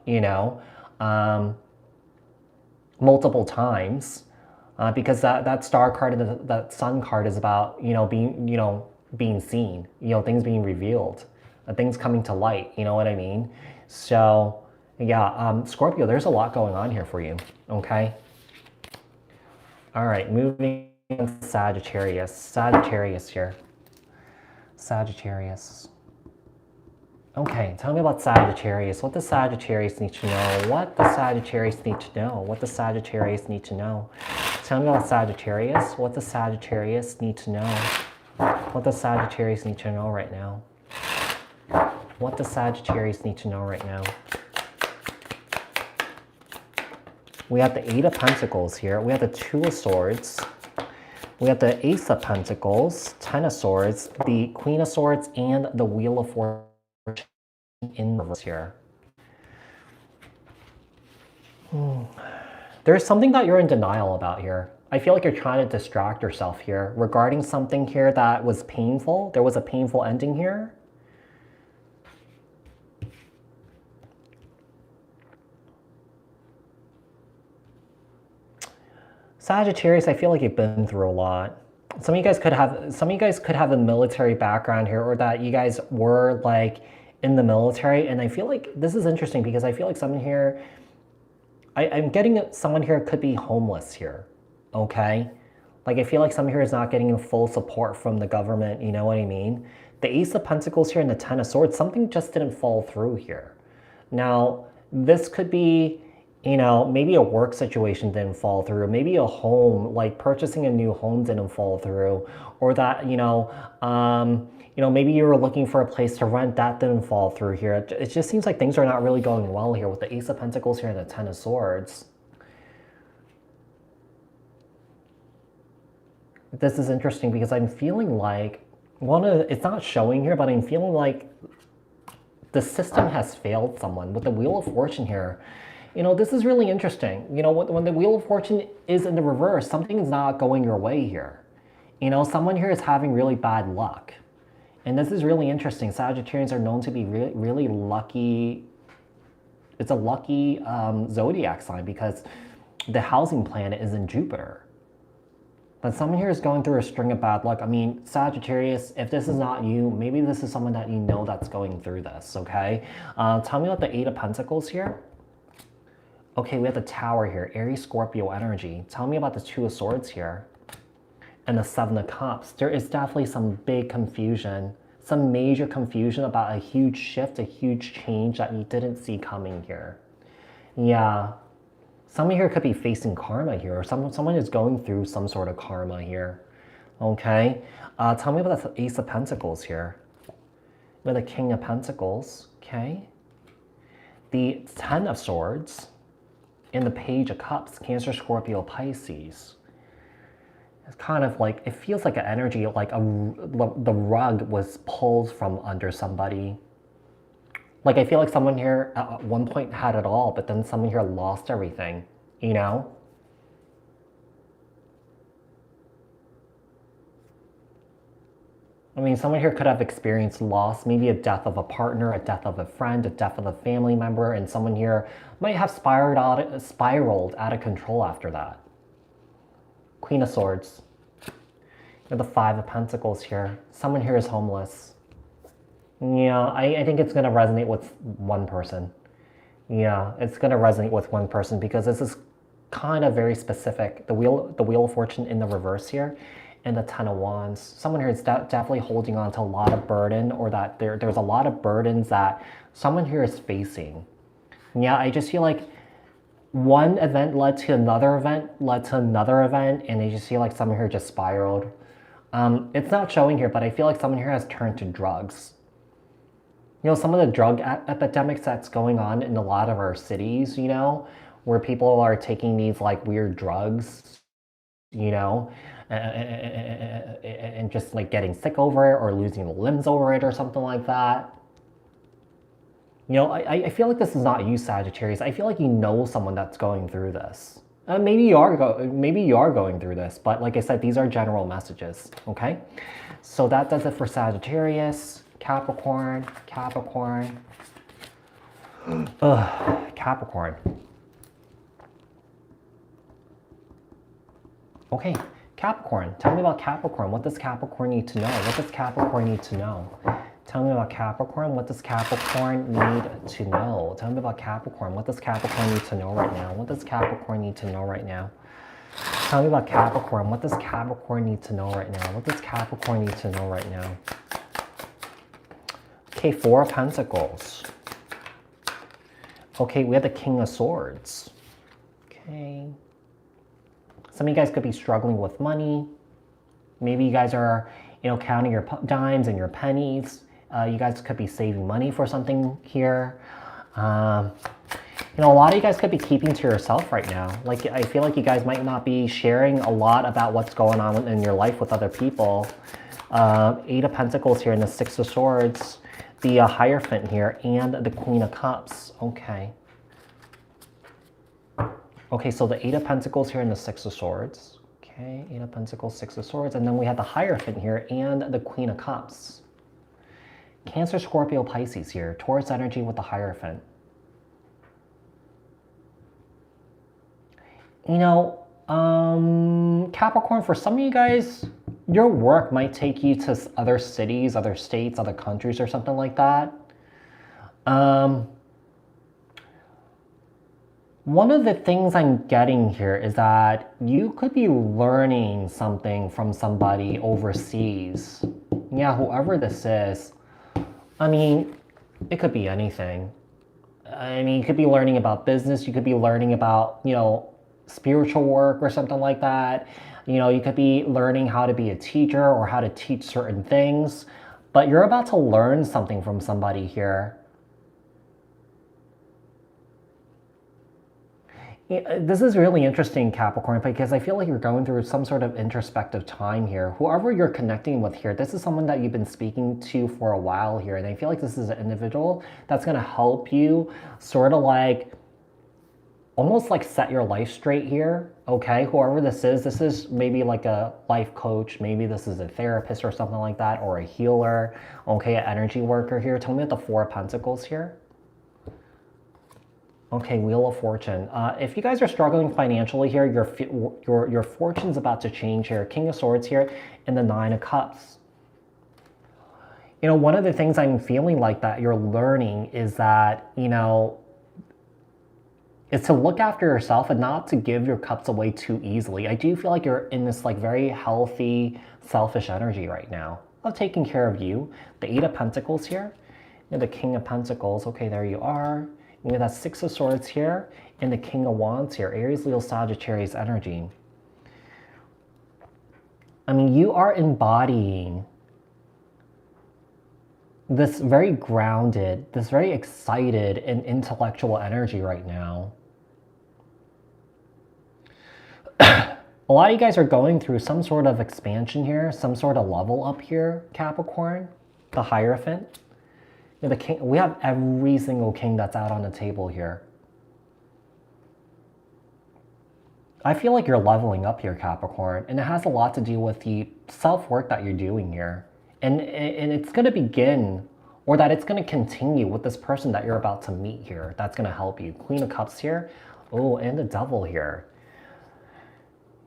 you know, multiple times, because that Star card and that Sun card is about, you know, being, you know, being seen, you know, things being revealed, things coming to light, you know what I mean? So yeah, Scorpio, there's a lot going on here for you, okay? All right, moving to Sagittarius. Sagittarius here. Sagittarius. Okay, tell me about Sagittarius. What does Sagittarius need to know? What does Sagittarius need to know? What does Sagittarius need to know? Tell me about Sagittarius. What does Sagittarius need to know? What does Sagittarius need to know right now? What does Sagittarius need to know right now? We have the Eight of Pentacles here. We have the Two of Swords. We have the Ace of Pentacles, Ten of Swords, the Queen of Swords, and the Wheel of Fortune in reverse here. There's something that you're in denial about here. I feel like you're trying to distract yourself here regarding something here that was painful. There was a painful ending here. Sagittarius, I feel like you've been through a lot. Some of you guys could have a military background here, or that you guys were like in the military. And I feel like this is interesting because I feel like someone here, I'm getting someone here could be homeless here, okay? Like I feel like someone here is not getting full support from the government, you know what I mean? The Ace of Pentacles here and the Ten of Swords, something just didn't fall through here. Now, this could be, you know, maybe a work situation didn't fall through, maybe a home, like purchasing a new home didn't fall through, or that, maybe you were looking for a place to rent, that didn't fall through here. It just seems like things are not really going well here with the Ace of Pentacles here and the Ten of Swords. This is interesting because I'm feeling like, it's not showing here, but I'm feeling like the system has failed someone with the Wheel of Fortune here. You know, this is really interesting. You know, when the Wheel of Fortune is in the reverse, something is not going your way here. You know, someone here is having really bad luck. And this is really interesting. Sagittarians are known to be really lucky. It's a lucky zodiac sign because the housing planet is in Jupiter. But someone here is going through a string of bad luck. I mean, Sagittarius, if this is not you, maybe this is someone that you know that's going through this, okay? Tell me about the Eight of Pentacles here. Okay, we have the Tower here, Aries, Scorpio energy. Tell me about the Two of Swords here. And the Seven of Cups. There is definitely some big confusion, some major confusion about a huge shift, a huge change that you didn't see coming here. Yeah, someone here could be facing karma here, or someone is going through some sort of karma here. Okay, tell me about the Ace of Pentacles here. With the King of Pentacles, okay. The Ten of Swords. In the Page of Cups, Cancer, Scorpio, Pisces. It's kind of like, it feels like an energy, like the rug was pulled from under somebody. Like I feel like someone here at one point had it all, but then someone here lost everything, you know? I mean, someone here could have experienced loss, maybe a death of a partner, a death of a friend, a death of a family member, and someone here might have spiraled out of control after that. Queen of Swords. And the Five of Pentacles here. Someone here is homeless. Yeah, I think it's going to resonate with one person. Yeah, it's going to resonate with one person because this is kind of very specific. The Wheel of Fortune in the reverse here. And the Ten of Wands. Someone here is definitely holding on to a lot of burden, or that there's a lot of burdens that someone here is facing. Yeah, I just feel like one event led to another event, and I just feel like someone here just spiraled. It's not showing here, but I feel like someone here has turned to drugs. You know, some of the drug epidemics that's going on in a lot of our cities, you know, where people are taking these like weird drugs, you know, and just like getting sick over it or losing limbs over it or something like that. You know, I feel like this is not you, Sagittarius. I feel like you know someone that's going through this. Maybe you are going through this, but like I said, these are general messages, okay? So that does it for Sagittarius, Capricorn. Capricorn. Okay, Capricorn. Tell me about Capricorn. What does Capricorn need to know? What does Capricorn need to know? Tell me about Capricorn. What does Capricorn need to know? Tell me about Capricorn. What does Capricorn need to know right now? What does Capricorn need to know right now? Tell me about Capricorn. What does Capricorn need to know right now? What does Capricorn need to know right now? Okay, Four of Pentacles. Okay, we have the King of Swords. Okay. Some of you guys could be struggling with money. Maybe you guys are, counting your dimes and your pennies. You guys could be saving money for something here. A lot of you guys could be keeping to yourself right now. Like, I feel like you guys might not be sharing a lot about what's going on in your life with other people. Eight of Pentacles here and the Six of Swords. The Hierophant here and the Queen of Cups. Okay. Okay, so the Eight of Pentacles here and the Six of Swords. Okay, Eight of Pentacles, Six of Swords. And then we have the Hierophant here and the Queen of Cups. Cancer, Scorpio, Pisces here. Taurus energy with the Hierophant. Capricorn, for some of you guys, your work might take you to other cities, other states, other countries or something like that. One of the things I'm getting here is that you could be learning something from somebody overseas. Yeah, whoever this is. I mean, it could be anything. I mean, you could be learning about business. You could be learning about, spiritual work or something like that. You could be learning how to be a teacher or how to teach certain things. But you're about to learn something from somebody here. This is really interesting, Capricorn, because I feel like you're going through some sort of introspective time here. Whoever you're connecting with here, this is someone that you've been speaking to for a while here. And I feel like this is an individual that's going to help you sort of like, almost like set your life straight here. Okay, whoever this is maybe like a life coach. Maybe this is a therapist or something like that, or a healer. Okay, an energy worker here. Tell me about the Four of Pentacles here. Okay, Wheel of Fortune. If you guys are struggling financially here, your fortune's about to change here. King of Swords here and the Nine of Cups. One of the things I'm feeling like that you're learning is that, is to look after yourself and not to give your cups away too easily. I do feel like you're in this like very healthy, selfish energy right now of taking care of you. The Eight of Pentacles here and the King of Pentacles. Okay, there you are. We have that Six of Swords here and the King of Wands here. Aries, Leo, Sagittarius energy. I mean, you are embodying this very grounded, this very excited and intellectual energy right now. A lot of you guys are going through some sort of expansion here, some sort of level up here, Capricorn. The Hierophant. The king, we have every single king that's out on the table here. I feel like you're leveling up here, Capricorn, and it has a lot to do with the self-work that you're doing here. And it's going to begin, or that it's going to continue with this person that you're about to meet here. That's going to help you. Queen of Cups here. Oh, and the Devil here.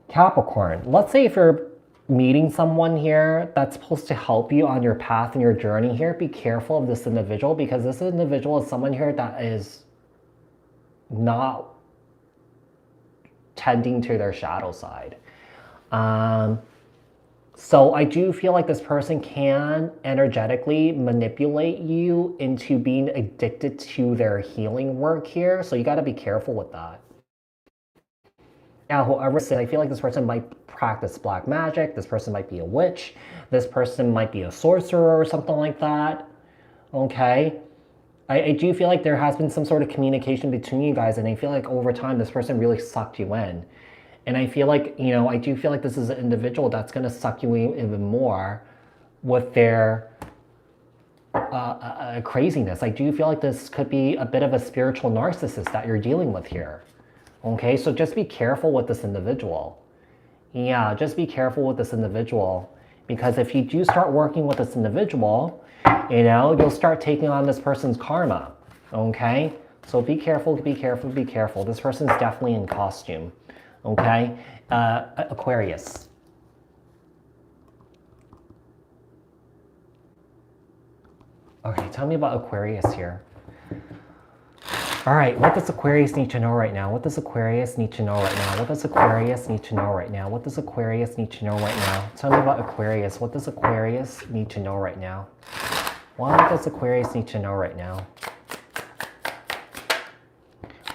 Capricorn, let's say if you're meeting someone here that's supposed to help you on your path and your journey here, be careful of this individual, because this individual is someone here that is not tending to their shadow side. So I do feel like this person can energetically manipulate you into being addicted to their healing work here. So you got to be careful with that. Now, whoever said, I feel like this person might practice black magic. This person might be a witch. This person might be a sorcerer or something like that. Okay. I do feel like there has been some sort of communication between you guys, and I feel like over time this person really sucked you in. And I feel like, I do feel like this is an individual that's going to suck you in even more with their craziness. I do feel like this could be a bit of a spiritual narcissist that you're dealing with here. Okay, so just be careful with this individual. Yeah, just be careful with this individual. Because if you do start working with this individual, you'll start taking on this person's karma. Okay, so be careful, be careful, be careful. This person's definitely in costume. Okay, Aquarius. Okay, tell me about Aquarius here. All right, what does Aquarius need to know right now? What does Aquarius need to know right now? What does Aquarius need to know right now? What does Aquarius need to know right now? Tell me about Aquarius. What does Aquarius need to know right now? What does Aquarius need to know right now?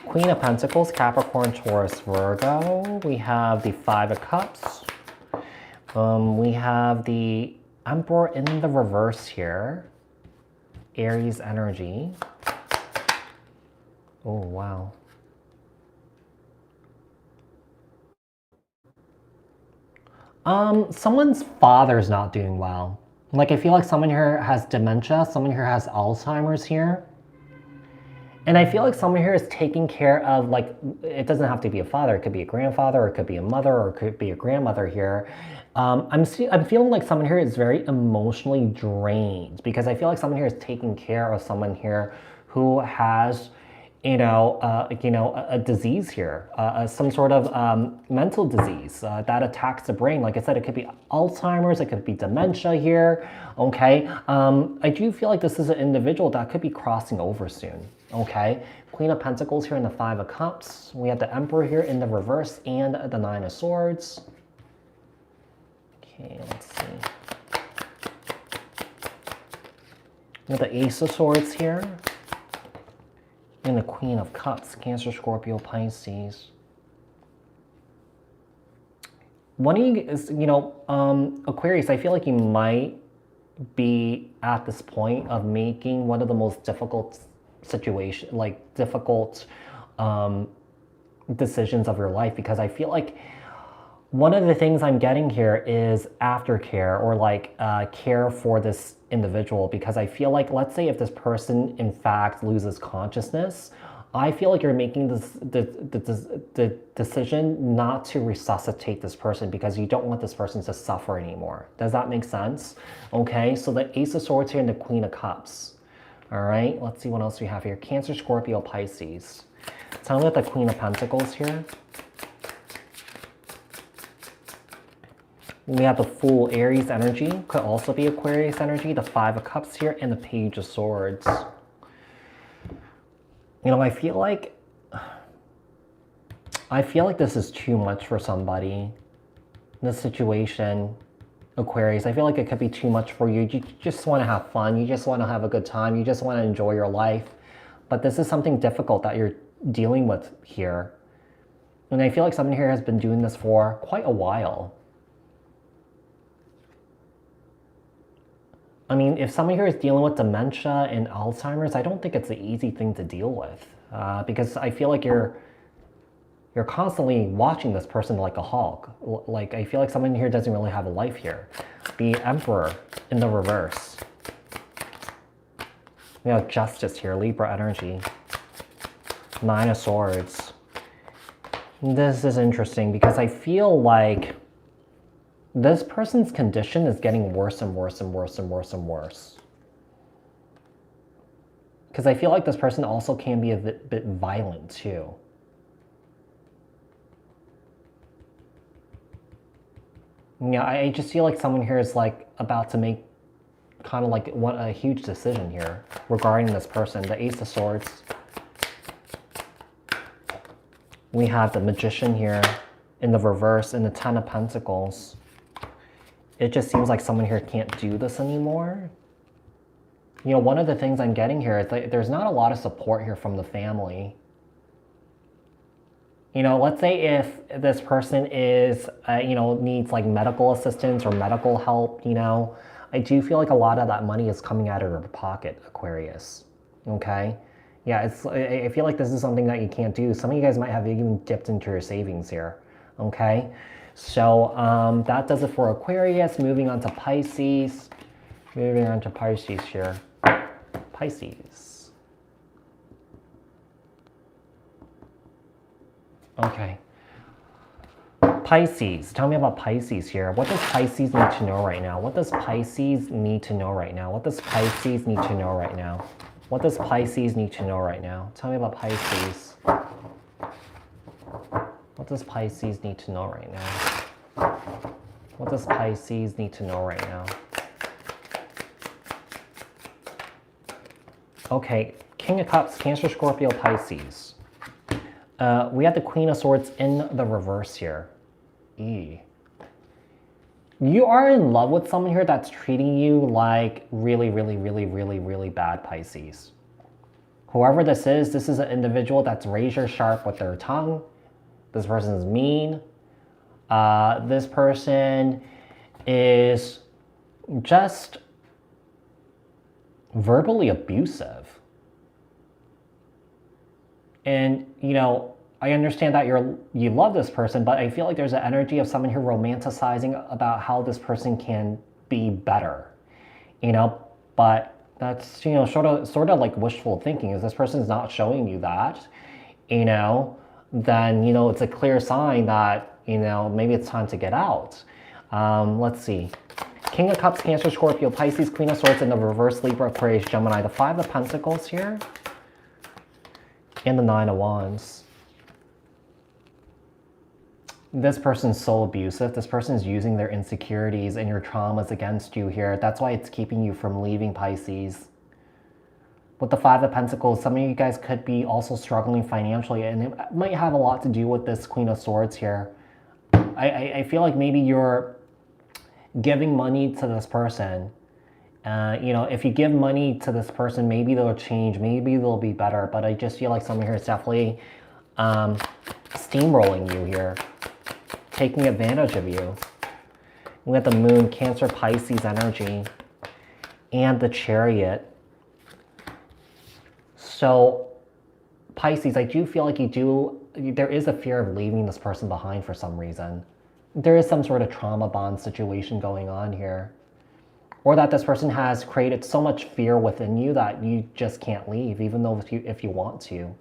Queen of Pentacles, Capricorn, Taurus, Virgo. We have the Five of Cups. We have the Emperor in the reverse here. Aries energy. Oh, wow. Someone's father's not doing well. Like, I feel like someone here has dementia, someone here has Alzheimer's here. And I feel like someone here is taking care of, like, it doesn't have to be a father, it could be a grandfather, or it could be a mother, or it could be a grandmother here. I'm feeling like someone here is very emotionally drained because I feel like someone here is taking care of someone here who has, a disease here, some sort of mental disease that attacks the brain. Like I said, it could be Alzheimer's, it could be dementia here, okay? I do feel like this is an individual that could be crossing over soon, okay? Queen of Pentacles here in the Five of Cups. We have the Emperor here in the reverse and the Nine of Swords. Okay, let's see. We have the Ace of Swords here. And the Queen of Cups, Cancer, Scorpio, Pisces. One of you is, Aquarius, I feel like you might be at this point of making one of the most difficult decisions of your life, because I feel like one of the things I'm getting here is aftercare, or like care for this individual, because I feel like, let's say if this person in fact loses consciousness, I feel like you're making the decision not to resuscitate this person because you don't want this person to suffer anymore. Does that make sense? Okay, so the Ace of Swords here and the Queen of Cups. All right, let's see what else we have here. Cancer, Scorpio, Pisces. Tell me about the Queen of Pentacles here. We have the Fool, Aries energy, could also be Aquarius energy, the Five of Cups here, and the Page of Swords. I feel like this is too much for somebody. This situation, Aquarius, I feel like it could be too much for you. You just want to have fun. You just want to have a good time. You just want to enjoy your life. But this is something difficult that you're dealing with here. And I feel like someone here has been doing this for quite a while. I mean, if someone here is dealing with dementia and Alzheimer's, I don't think it's an easy thing to deal with, because I feel like you're constantly watching this person like a hawk. Like, I feel like someone here doesn't really have a life here. The Emperor in the reverse. We have Justice here, Libra energy. Nine of Swords. This is interesting because I feel like this person's condition is getting worse and worse and worse and worse and worse. Because I feel like this person also can be a bit violent too. Yeah, I just feel like someone here is like about to make kind of like a huge decision here regarding this person. The Ace of Swords. We have the Magician here in the reverse and the Ten of Pentacles. It just seems like someone here can't do this anymore. One of the things I'm getting here is that there's not a lot of support here from the family. Let's say if this person is, needs like medical assistance or medical help, I do feel like a lot of that money is coming out of their pocket, Aquarius. Okay? Yeah, I feel like this is something that you can't do. Some of you guys might have even dipped into your savings here. Okay? So that does it for Aquarius. Moving on to Pisces. Moving on to Pisces here. Pisces. Okay. Pisces. Tell me about Pisces here. What does Pisces need to know right now? What does Pisces need to know right now? What does Pisces need to know right now? What does Pisces need to know right now? Tell me about Pisces. What does Pisces need to know right now? What does Pisces need to know right now? Okay, King of Cups, Cancer, Scorpio, Pisces. We have the Queen of Swords in the reverse here. You are in love with someone here that's treating you like really, really, really, really, really bad, Pisces. Whoever this is an individual that's razor sharp with their tongue. This person is mean. This person is just verbally abusive. And, you know, I understand that you love this person, but I feel like there's an energy of someone who romanticizing about how this person can be better, you know, but that's, you know, sort of like wishful thinking. If this person's not showing you that, you know, then, you know, it's a clear sign that, you know, maybe it's time to get out. Let's see. King of Cups, Cancer, Scorpio, Pisces, Queen of Swords in the reverse, Libra, Aquarius, Gemini. The Five of Pentacles here. And the Nine of Wands. This person's so abusive. This person's using their insecurities and your traumas against you here. That's why it's keeping you from leaving, Pisces. With the Five of Pentacles, some of you guys could be also struggling financially, and it might have a lot to do with this Queen of Swords here. I feel like maybe you're giving money to this person. You know, if you give money to this person, maybe they'll change, maybe they'll be better, but I just feel like someone here is definitely steamrolling you here, taking advantage of you. We have the Moon, Cancer, Pisces energy, and the Chariot. So, Pisces, I do feel like there is a fear of leaving this person behind for some reason. There is some sort of trauma bond situation going on here. Or that this person has created so much fear within you that you just can't leave, even though if you want to.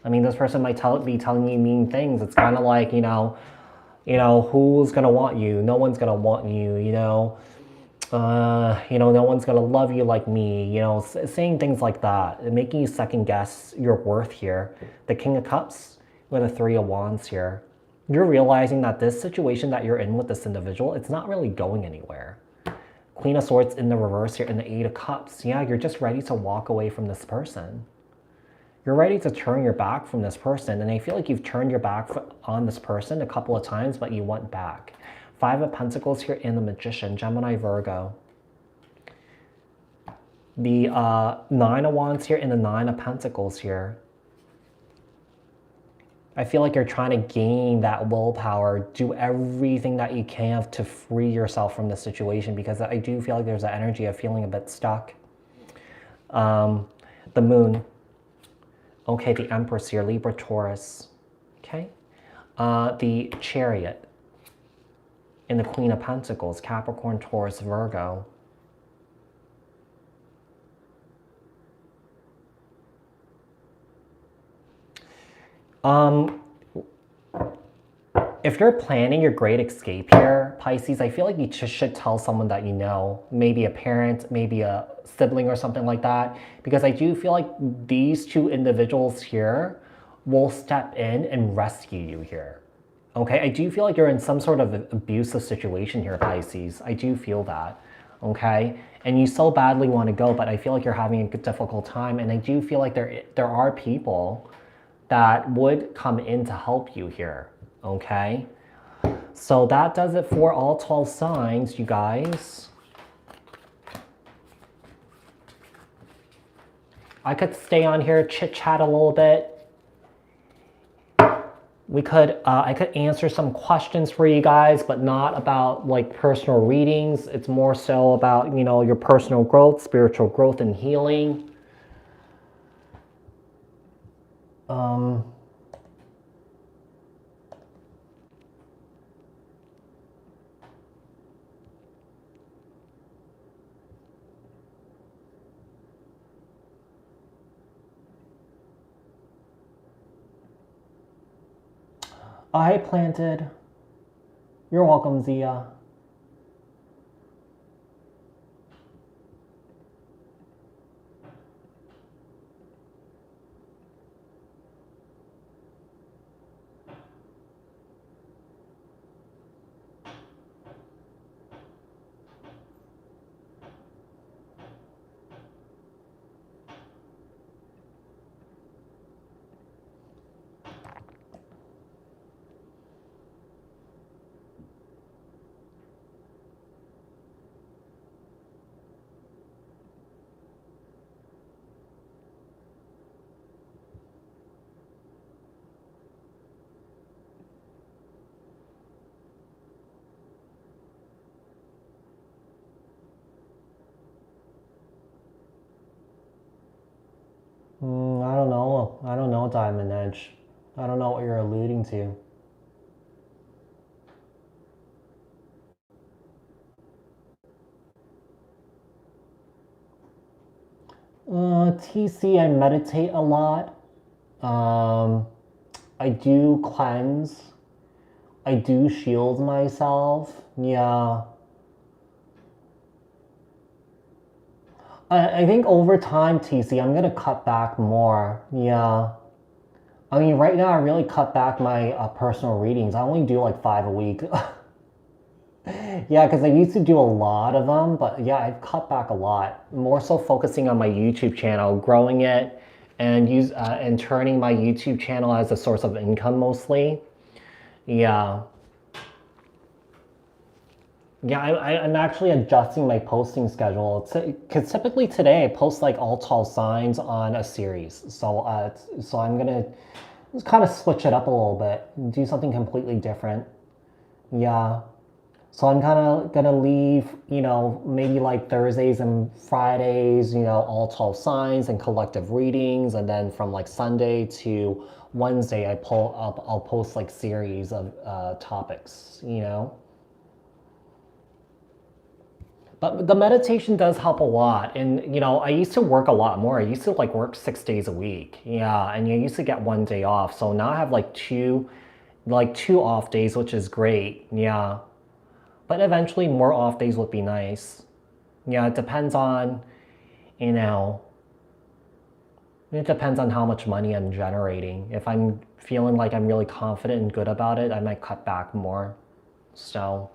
I mean, this person might be telling you mean things. It's kind of like, you know, who's gonna want you? No one's gonna want you. No one's gonna love you like me. You know, saying things like that, and making you second guess your worth here. The King of Cups with the Three of Wands here. You're realizing that this situation that you're in with this individual, it's not really going anywhere. Queen of Swords in the reverse here, and the Eight of Cups. Yeah, you're just ready to walk away from this person. You're ready to turn your back from this person, and I feel like you've turned your back on this person a couple of times, but you went back. Five of Pentacles here, and the Magician, Gemini, Virgo. The Nine of Wands here, and the Nine of Pentacles here. I feel like you're trying to gain that willpower, do everything that you can to free yourself from the situation, because I do feel like there's an energy of feeling a bit stuck. The Moon. Okay, the Empress here, Libra, Taurus. Okay. The Chariot. And the Queen of Pentacles, Capricorn, Taurus, Virgo. If you're planning your great escape here, Pisces, I feel like you just should tell someone that you know, maybe a parent, maybe a sibling or something like that, because I do feel like these two individuals here will step in and rescue you here. Okay, I do feel like you're in some sort of abusive situation here, Pisces. I do feel that, okay? And you so badly want to go, but I feel like you're having a difficult time, and I do feel like there are people that would come in to help you here, okay? So that does it for all 12 signs, you guys. I could stay on here, chit-chat a little bit. I could answer some questions for you guys, but not about like personal readings. It's more so about, you know, your personal growth, spiritual growth, and healing. I planted. You're welcome, Zia. Diamond Edge. I don't know what you're alluding to. TC, I meditate a lot. I do cleanse. I do shield myself. Yeah. I think over time, TC, I'm gonna cut back more. Yeah. I mean, right now I really cut back my personal readings. I only do like 5 a week. Yeah, because I used to do a lot of them, but yeah, I've cut back a lot. More so focusing on my YouTube channel, growing it, and turning my YouTube channel as a source of income mostly. Yeah. Yeah, I'm actually adjusting my posting schedule. Because typically today I post like all tall signs on a series. So I'm gonna just kind of switch it up a little bit, do something completely different. Yeah. So I'm kind of gonna leave, maybe like Thursdays and Fridays, all tall signs and collective readings, and then from like Sunday to Wednesday, I'll post like series of topics. But the meditation does help a lot. And, I used to work a lot more. I used to like work 6 days a week. Yeah. And you used to get 1 day off. So now I have like two off days, which is great. Yeah. But eventually more off days would be nice. Yeah. You know, it depends on how much money I'm generating. If I'm feeling like I'm really confident and good about it, I might cut back more. So.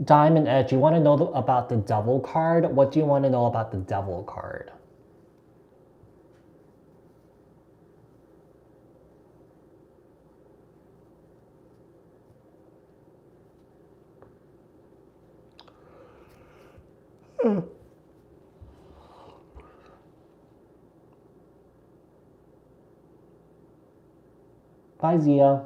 Diamond Edge, you want to know about the Devil card? What do you want to know about the Devil card? Bye, Zia.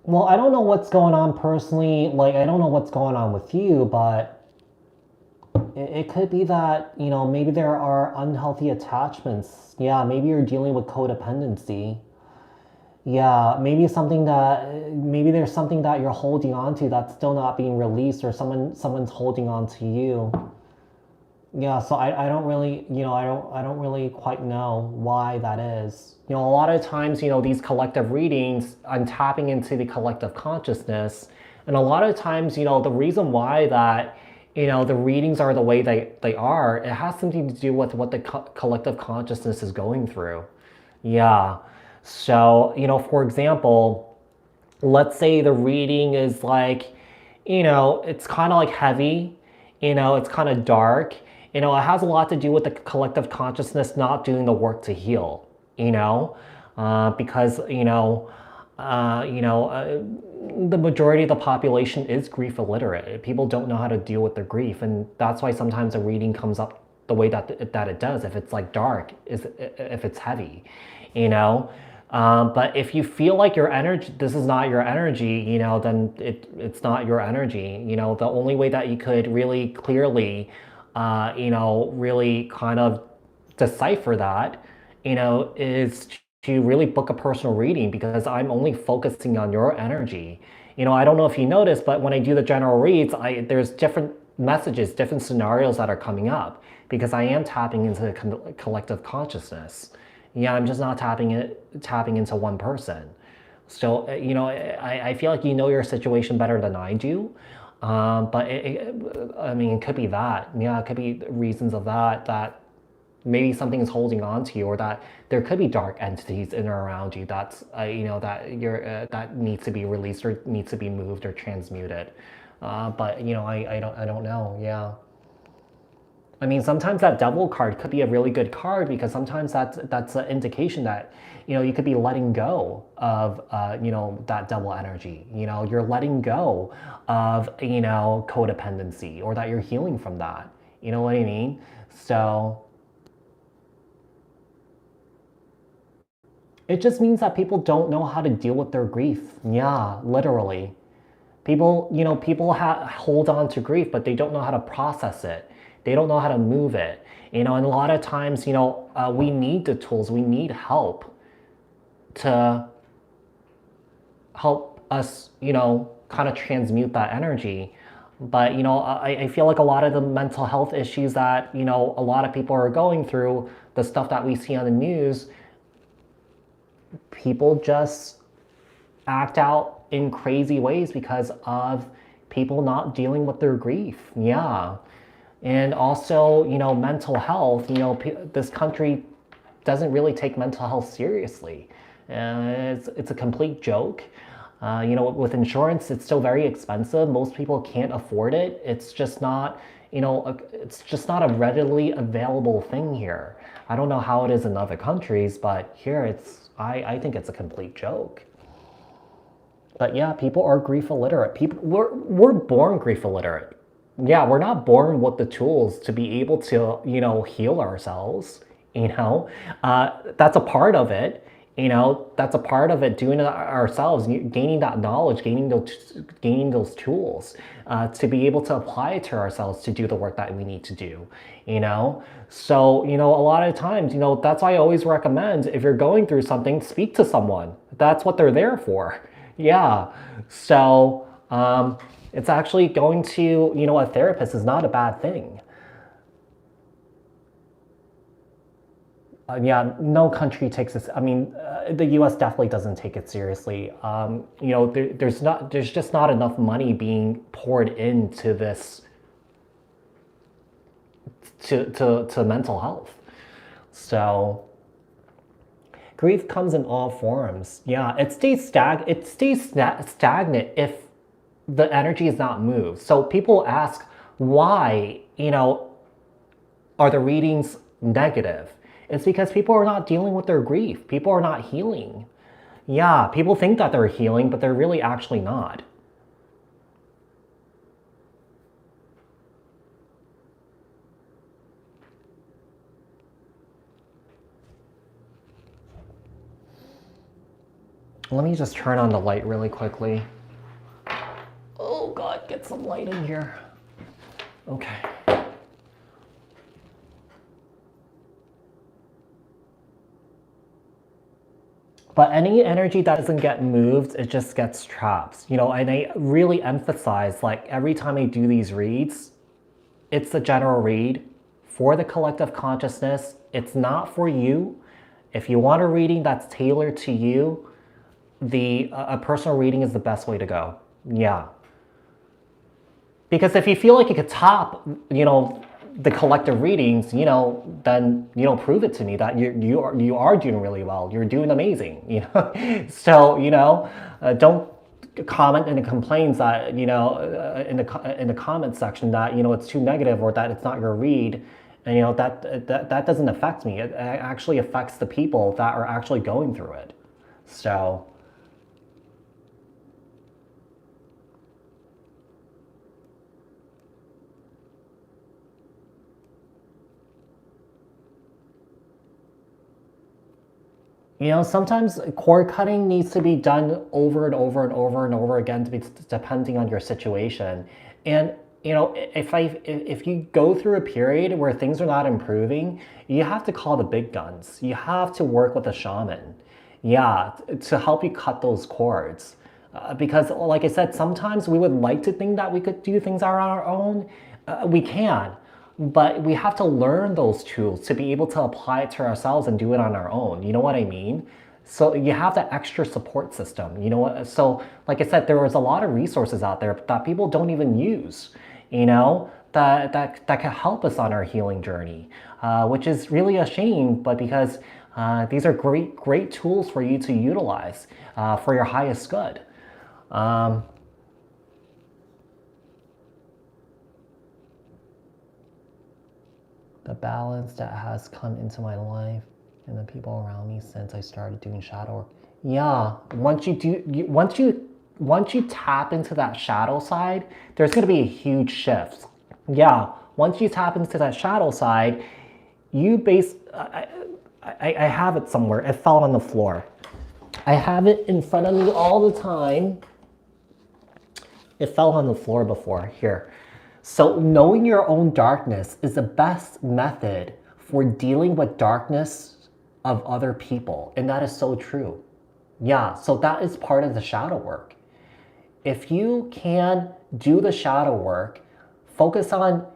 Well, I don't know what's going on personally. Like, I don't know what's going on with you, but it could be that, maybe there are unhealthy attachments. Yeah, maybe you're dealing with codependency. Yeah, maybe there's something that you're holding on to that's still not being released, or someone's holding on to you. Yeah, so I don't really, I don't really quite know why that is. A lot of times, these collective readings, I'm tapping into the collective consciousness. And a lot of times, the reason why that, the readings are the way they are, it has something to do with what the collective consciousness is going through. Yeah. So, for example, let's say the reading is like, it's kind of like heavy, it's kind of dark. It has a lot to do with the collective consciousness not doing the work to heal, because, the majority of the population is grief illiterate. People don't know how to deal with their grief. And that's why sometimes a reading comes up the way that it does, if it's like dark, if it's heavy, but if you feel like your energy, this is not your energy, then it's not your energy. The only way that you could really clearly, really kind of decipher that, is to really book a personal reading, because I'm only focusing on your energy. I don't know if you noticed, but when I do the general reads, there's different messages, different scenarios that are coming up, because I am tapping into the collective consciousness. Yeah, I'm just not tapping into one person. So, I feel like your situation better than I do. But it could be that. Yeah, it could be reasons of that maybe something is holding on to you, or that there could be dark entities in or around you that's that needs to be released, or needs to be moved or transmuted. But I don't know. Yeah. Sometimes that Devil card could be a really good card, because sometimes that's an indication that you could be letting go of that Devil energy. You're letting go of codependency, or that you're healing from that. You know what I mean? So It just means that people don't know how to deal with their grief. Yeah, literally. People, people hold on to grief, but they don't know how to process it. They don't know how to move it. And a lot of times, we need the tools, we need help to help us, kind of transmute that energy. But, I feel like a lot of the mental health issues that, a lot of people are going through, the stuff that we see on the news, people just act out in crazy ways because of people not dealing with their grief. Yeah. And also, mental health, this country doesn't really take mental health seriously. It's a complete joke. With insurance, it's still very expensive. Most people can't afford it. It's just not, it's just not a readily available thing here. I don't know how it is in other countries, but here I think it's a complete joke. But yeah, people are grief illiterate. We're born grief illiterate. Yeah, we're not born with the tools to be able to, heal ourselves. That's a part of it. That's a part of it, doing it ourselves, gaining that knowledge, gaining those tools to be able to apply it to ourselves to do the work that we need to do. So a lot of times, that's why I always recommend, if you're going through something, speak to someone. That's what they're there for. Yeah. So it's actually going to, a therapist is not a bad thing. Yeah, no country takes this. I mean, the U.S. definitely doesn't take it seriously. There's just not enough money being poured into this, to mental health. So grief comes in all forms. Yeah, it stays stagnant if the energy is not moved. So people ask, why, are the readings negative? It's because people are not dealing with their grief. People are not healing. Yeah, people think that they're healing, but they're really actually not. Let me just turn on the light really quickly. Oh God, get some light in here. Okay. But any energy that doesn't get moved, it just gets trapped. And I really emphasize, like, every time I do these reads, it's a general read for the collective consciousness. It's not for you. If you want a reading that's tailored to you, a personal reading is the best way to go. Yeah. Because if you feel like you could top, the collective readings, then, prove it to me that you are doing really well. You're doing amazing, So, don't comment in the complaints that, in the comment section that, it's too negative or that it's not your read. And, that doesn't affect me. It actually affects the people that are actually going through it. So, sometimes cord cutting needs to be done over and over and over and over again, depending on your situation. And if you go through a period where things are not improving, you have to call the big guns. You have to work with a shaman, yeah, to help you cut those cords. Because, like I said, sometimes we would like to think that we could do things on our own. We can. But we have to learn those tools to be able to apply it to ourselves and do it on our own. You know what I mean? So you have that extra support system. You know what? So like I said, there was a lot of resources out there that people don't even use, that can help us on our healing journey, which is really a shame, but because these are great tools for you to utilize for your highest good. The balance that has come into my life and the people around me since I started doing shadow work. Yeah, once you tap into that shadow side, there's going to be a huge shift. Yeah, once you tap into that shadow side, I have it somewhere. It fell on the floor. I have it in front of me all the time. It fell on the floor before. Here. So knowing your own darkness is the best method for dealing with darkness of other people. And that is so true. Yeah, so that is part of the shadow work. If you can do the shadow work, focus on,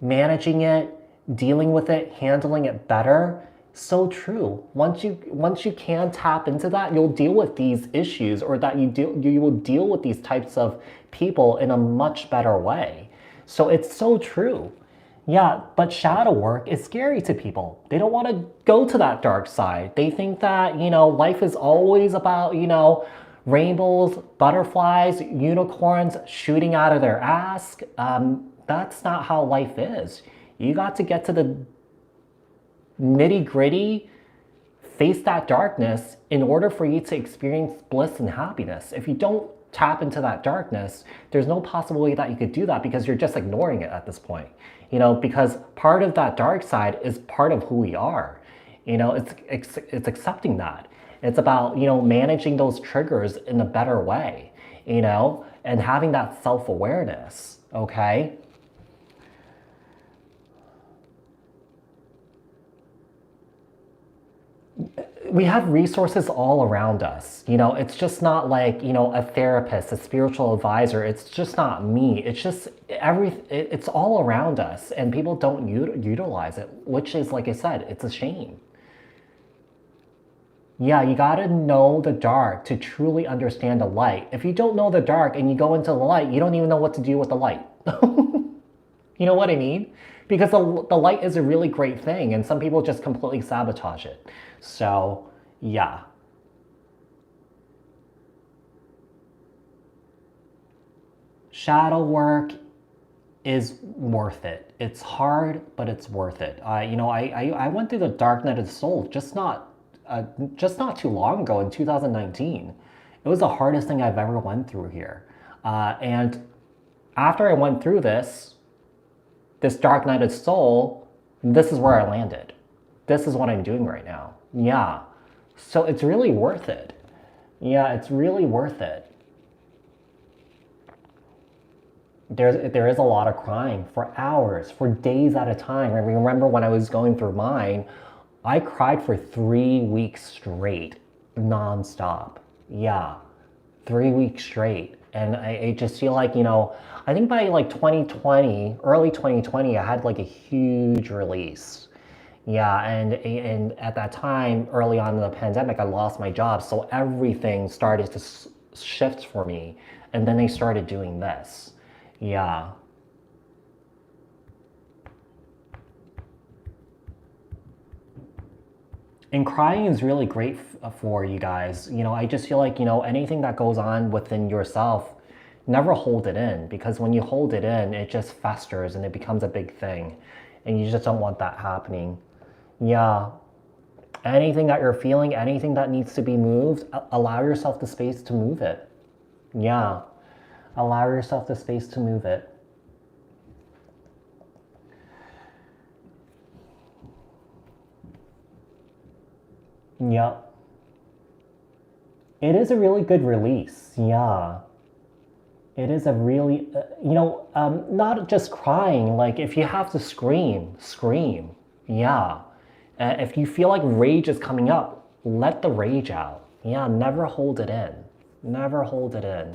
managing it, dealing with it, handling it better. So true. Once you can tap into that, you'll deal with these issues, or that you will deal with these types of people in a much better way. So it's so true. Yeah, but shadow work is scary to people. They don't want to go to that dark side. They think that, life is always about, rainbows, butterflies, unicorns shooting out of their ass. That's not how life is. You got to get to the nitty gritty, face that darkness in order for you to experience bliss and happiness. If you don't tap into that darkness, there's no possible way that you could do that, because you're just ignoring it at this point. Because part of that dark side is part of who we are. It's accepting that. It's about, managing those triggers in a better way, and having that self-awareness, okay? We have resources all around us. It's just not like, a therapist, a spiritual advisor. It's just not me. It's just it's all around us, and people don't utilize it, which is, like I said, it's a shame. Yeah, you gotta know the dark to truly understand the light. If you don't know the dark and you go into the light, you don't even know what to do with the light. You know what I mean? Because the light is a really great thing, and some people just completely sabotage it. So, yeah. Shadow work is worth it. It's hard, but it's worth it. I went through the dark night of the soul just not too long ago in 2019. It was the hardest thing I've ever went through here. And after I went through this dark night of soul, this is where I landed. This is what I'm doing right now. Yeah. So it's really worth it. Yeah, it's really worth it. There is a lot of crying for hours, for days at a time. I remember when I was going through mine, I cried for 3 weeks straight, nonstop. Yeah, 3 weeks straight. And I just feel like, I think by like 2020, early 2020, I had like a huge release. Yeah, and at that time, early on in the pandemic, I lost my job. So everything started to shift for me. And then they started doing this. Yeah. And crying is really great for you guys. I just feel like, anything that goes on within yourself, never hold it in, because when you hold it in, it just festers and it becomes a big thing. And you just don't want that happening. Yeah. Anything that you're feeling, anything that needs to be moved, allow yourself the space to move it. Yeah. Allow yourself the space to move it. Yep. It is a really good release. Yeah. It is a really, not just crying. Like, if you have to scream, scream. Yeah. If you feel like rage is coming up, let the rage out. Yeah, never hold it in. Never hold it in.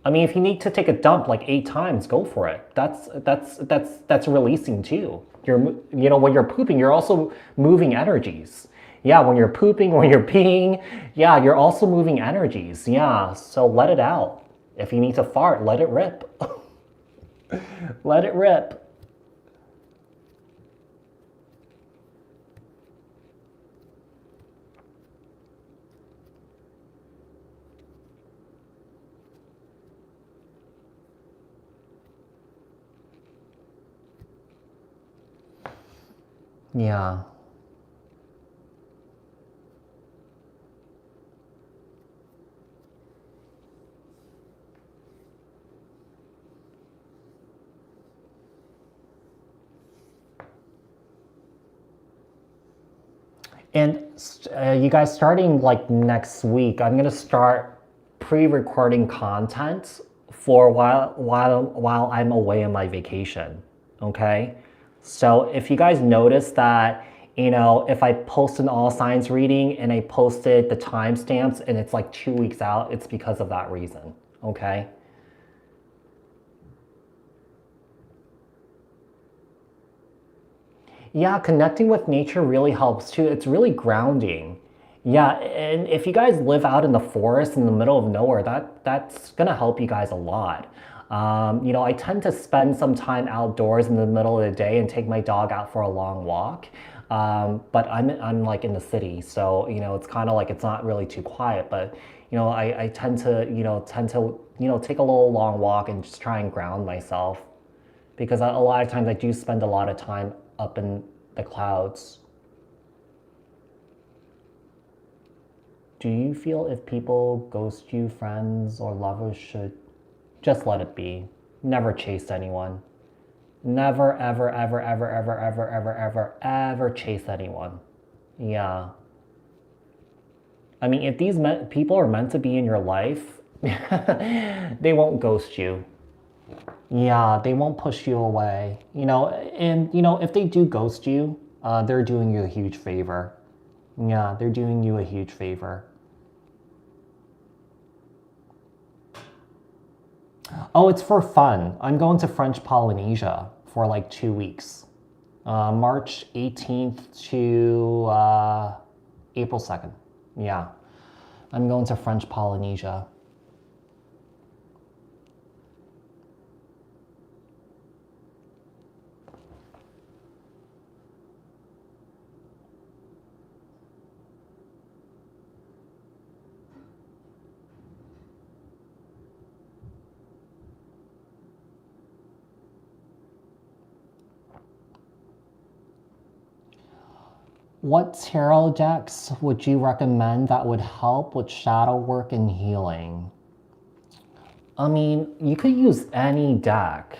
I mean, if you need to take a dump like 8 times, go for it. That's releasing too. When you're pooping, you're also moving energies. Yeah, when you're pooping, when you're peeing, yeah, you're also moving energies. Yeah, so let it out. If you need to fart, let it rip. Let it rip. Yeah. And you guys, starting like next week, I'm gonna start pre-recording content for while I'm away on my vacation. Okay, so if you guys notice that, you know, if I post an all signs reading and I posted the timestamps and it's like 2 weeks out, it's because of that reason. Okay. Yeah, connecting with nature really helps too. It's really grounding. Yeah, and if you guys live out in the forest in the middle of nowhere, that's gonna help you guys a lot. You know, I tend to spend some time outdoors in the middle of the day and take my dog out for a long walk. But I'm like in the city, so you know it's kind of like it's not really too quiet. But you know, I tend to take a little long walk and just try and ground myself because a lot of times I do spend a lot of time up in the clouds. Do you feel if people ghost you, friends or lovers should just let it be? Never chase anyone. Never, ever, ever, ever, ever, ever, ever, ever, ever chase anyone. Yeah. I mean, if these people are meant to be in your life, they won't ghost you. Yeah, they won't push you away. You know, and you know, if they do ghost you, they're doing you a huge favor. Yeah, they're doing you a huge favor. Oh, it's for fun. I'm going to French Polynesia for like 2 weeks. March 18th to April 2nd. Yeah, I'm going to French Polynesia. What tarot decks would you recommend that would help with shadow work and healing? I mean, you could use any deck.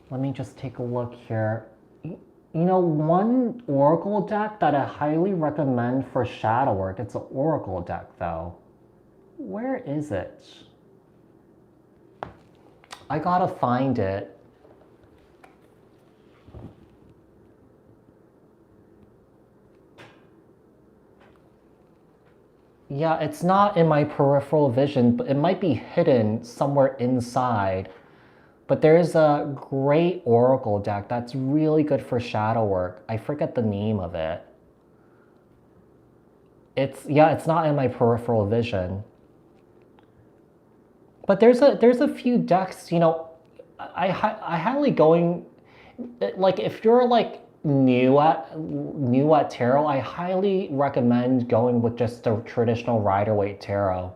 Let me just take a look here. You know, one oracle deck that I highly recommend for shadow work, it's an oracle deck though. Where is it? I gotta find it. Yeah, it's not in my peripheral vision, but it might be hidden somewhere inside. But there's a great oracle deck that's really good for shadow work. I forget the name of it. It's not in my peripheral vision. But there's a few decks, you know, I highly going like if you're like new at tarot, I highly recommend going with just the traditional Rider-Waite tarot.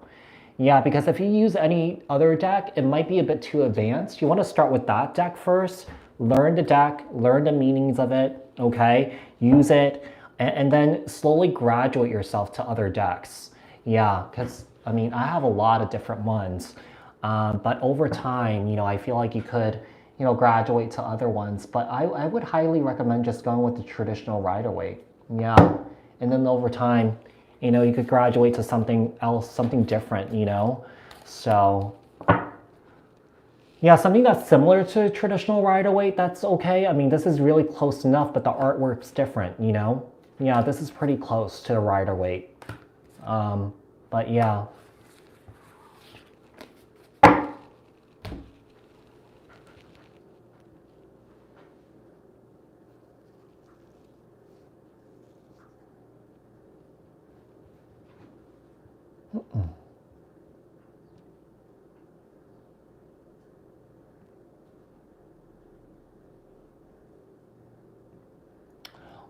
Yeah, because if you use any other deck, it might be a bit too advanced. You want to start with that deck first, learn the deck, learn the meanings of it, okay? Use it, and then slowly graduate yourself to other decks. Yeah, because I mean, I have a lot of different ones. But over time, you know, I feel like you could, you know, graduate to other ones. But I would highly recommend just going with the traditional Rider-Waite. Yeah. And then over time, you know, you could graduate to something else, something different, you know? So, yeah, something that's similar to traditional Rider-Waite, that's okay. I mean, this is really close enough, but the artwork's different, you know? Yeah, this is pretty close to Rider-Waite. But yeah.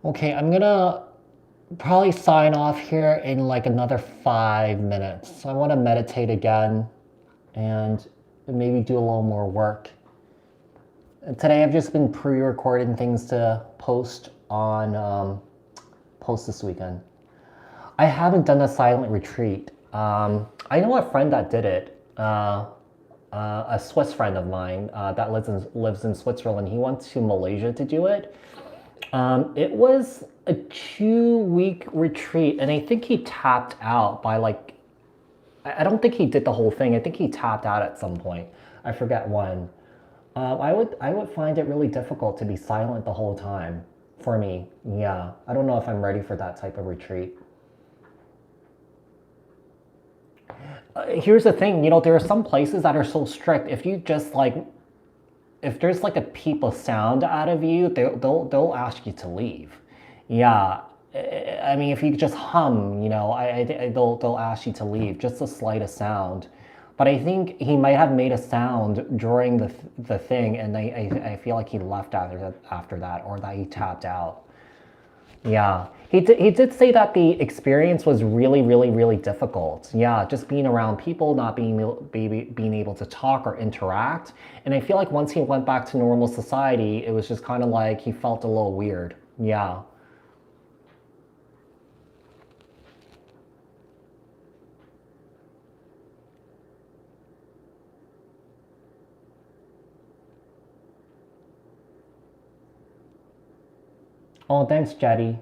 Okay, I'm gonna probably sign off here in like another 5 minutes. I want to meditate again and maybe do a little more work. And today I've just been pre-recording things to post on post this weekend. I haven't done a silent retreat. I know a friend that did it. A Swiss friend of mine that lives in Switzerland. He went to Malaysia to do it. It was a 2-week retreat, and I think he tapped out by like, I don't think he did the whole thing. I think he tapped out at some point. I forget when. I would find it really difficult to be silent the whole time for me. Yeah, I don't know if I'm ready for that type of retreat. Here's the thing, there are some places that are so strict. If you just like, if there's like a peep of sound out of you, they'll ask you to leave. Yeah, I mean, if you just hum, they'll ask you to leave, just the slightest sound. But I think he might have made a sound during the thing, and I feel like he left after that, or that he tapped out. Yeah, he did say that the experience was really, really, really difficult. Yeah, just being around people, not being able to talk or interact. And I feel like once he went back to normal society, it was just kind of like he felt a little weird. Yeah. Oh, thanks, Jetty.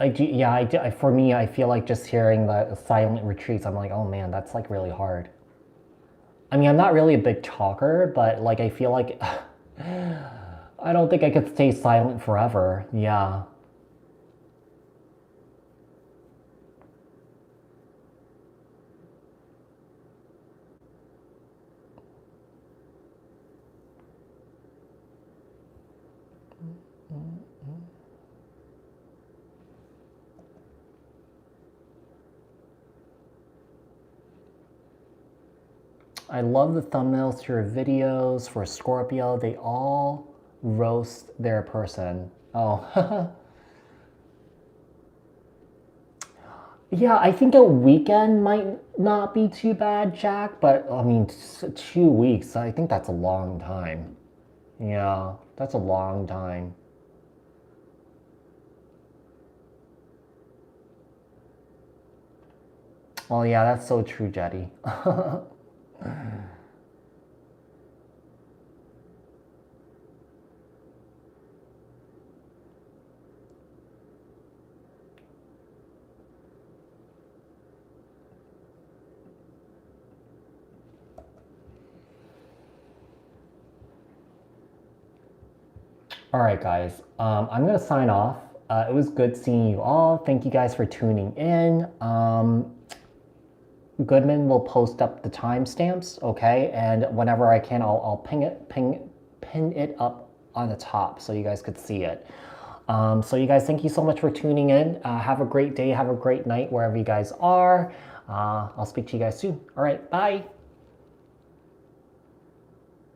Yeah, for me, I feel like just hearing the silent retreats, I'm like, oh man, that's like really hard. I mean, I'm not really a big talker, but like I feel like I don't think I could stay silent forever. Yeah. I love the thumbnails to your videos for Scorpio. They all roast their person. Oh, yeah, I think a weekend might not be too bad, Jack, but I mean, 2 weeks, I think that's a long time. Yeah, that's a long time. Well, yeah, that's so true, Jetty. All right, guys, I'm gonna sign off. It was good seeing you all. Thank you guys for tuning in. Goodman will post up the timestamps, okay? And whenever I can, I'll pin it up on the top so you guys could see it. So you guys, thank you so much for tuning in. Have a great day. Have a great night wherever you guys are. I'll speak to you guys soon. All right, bye.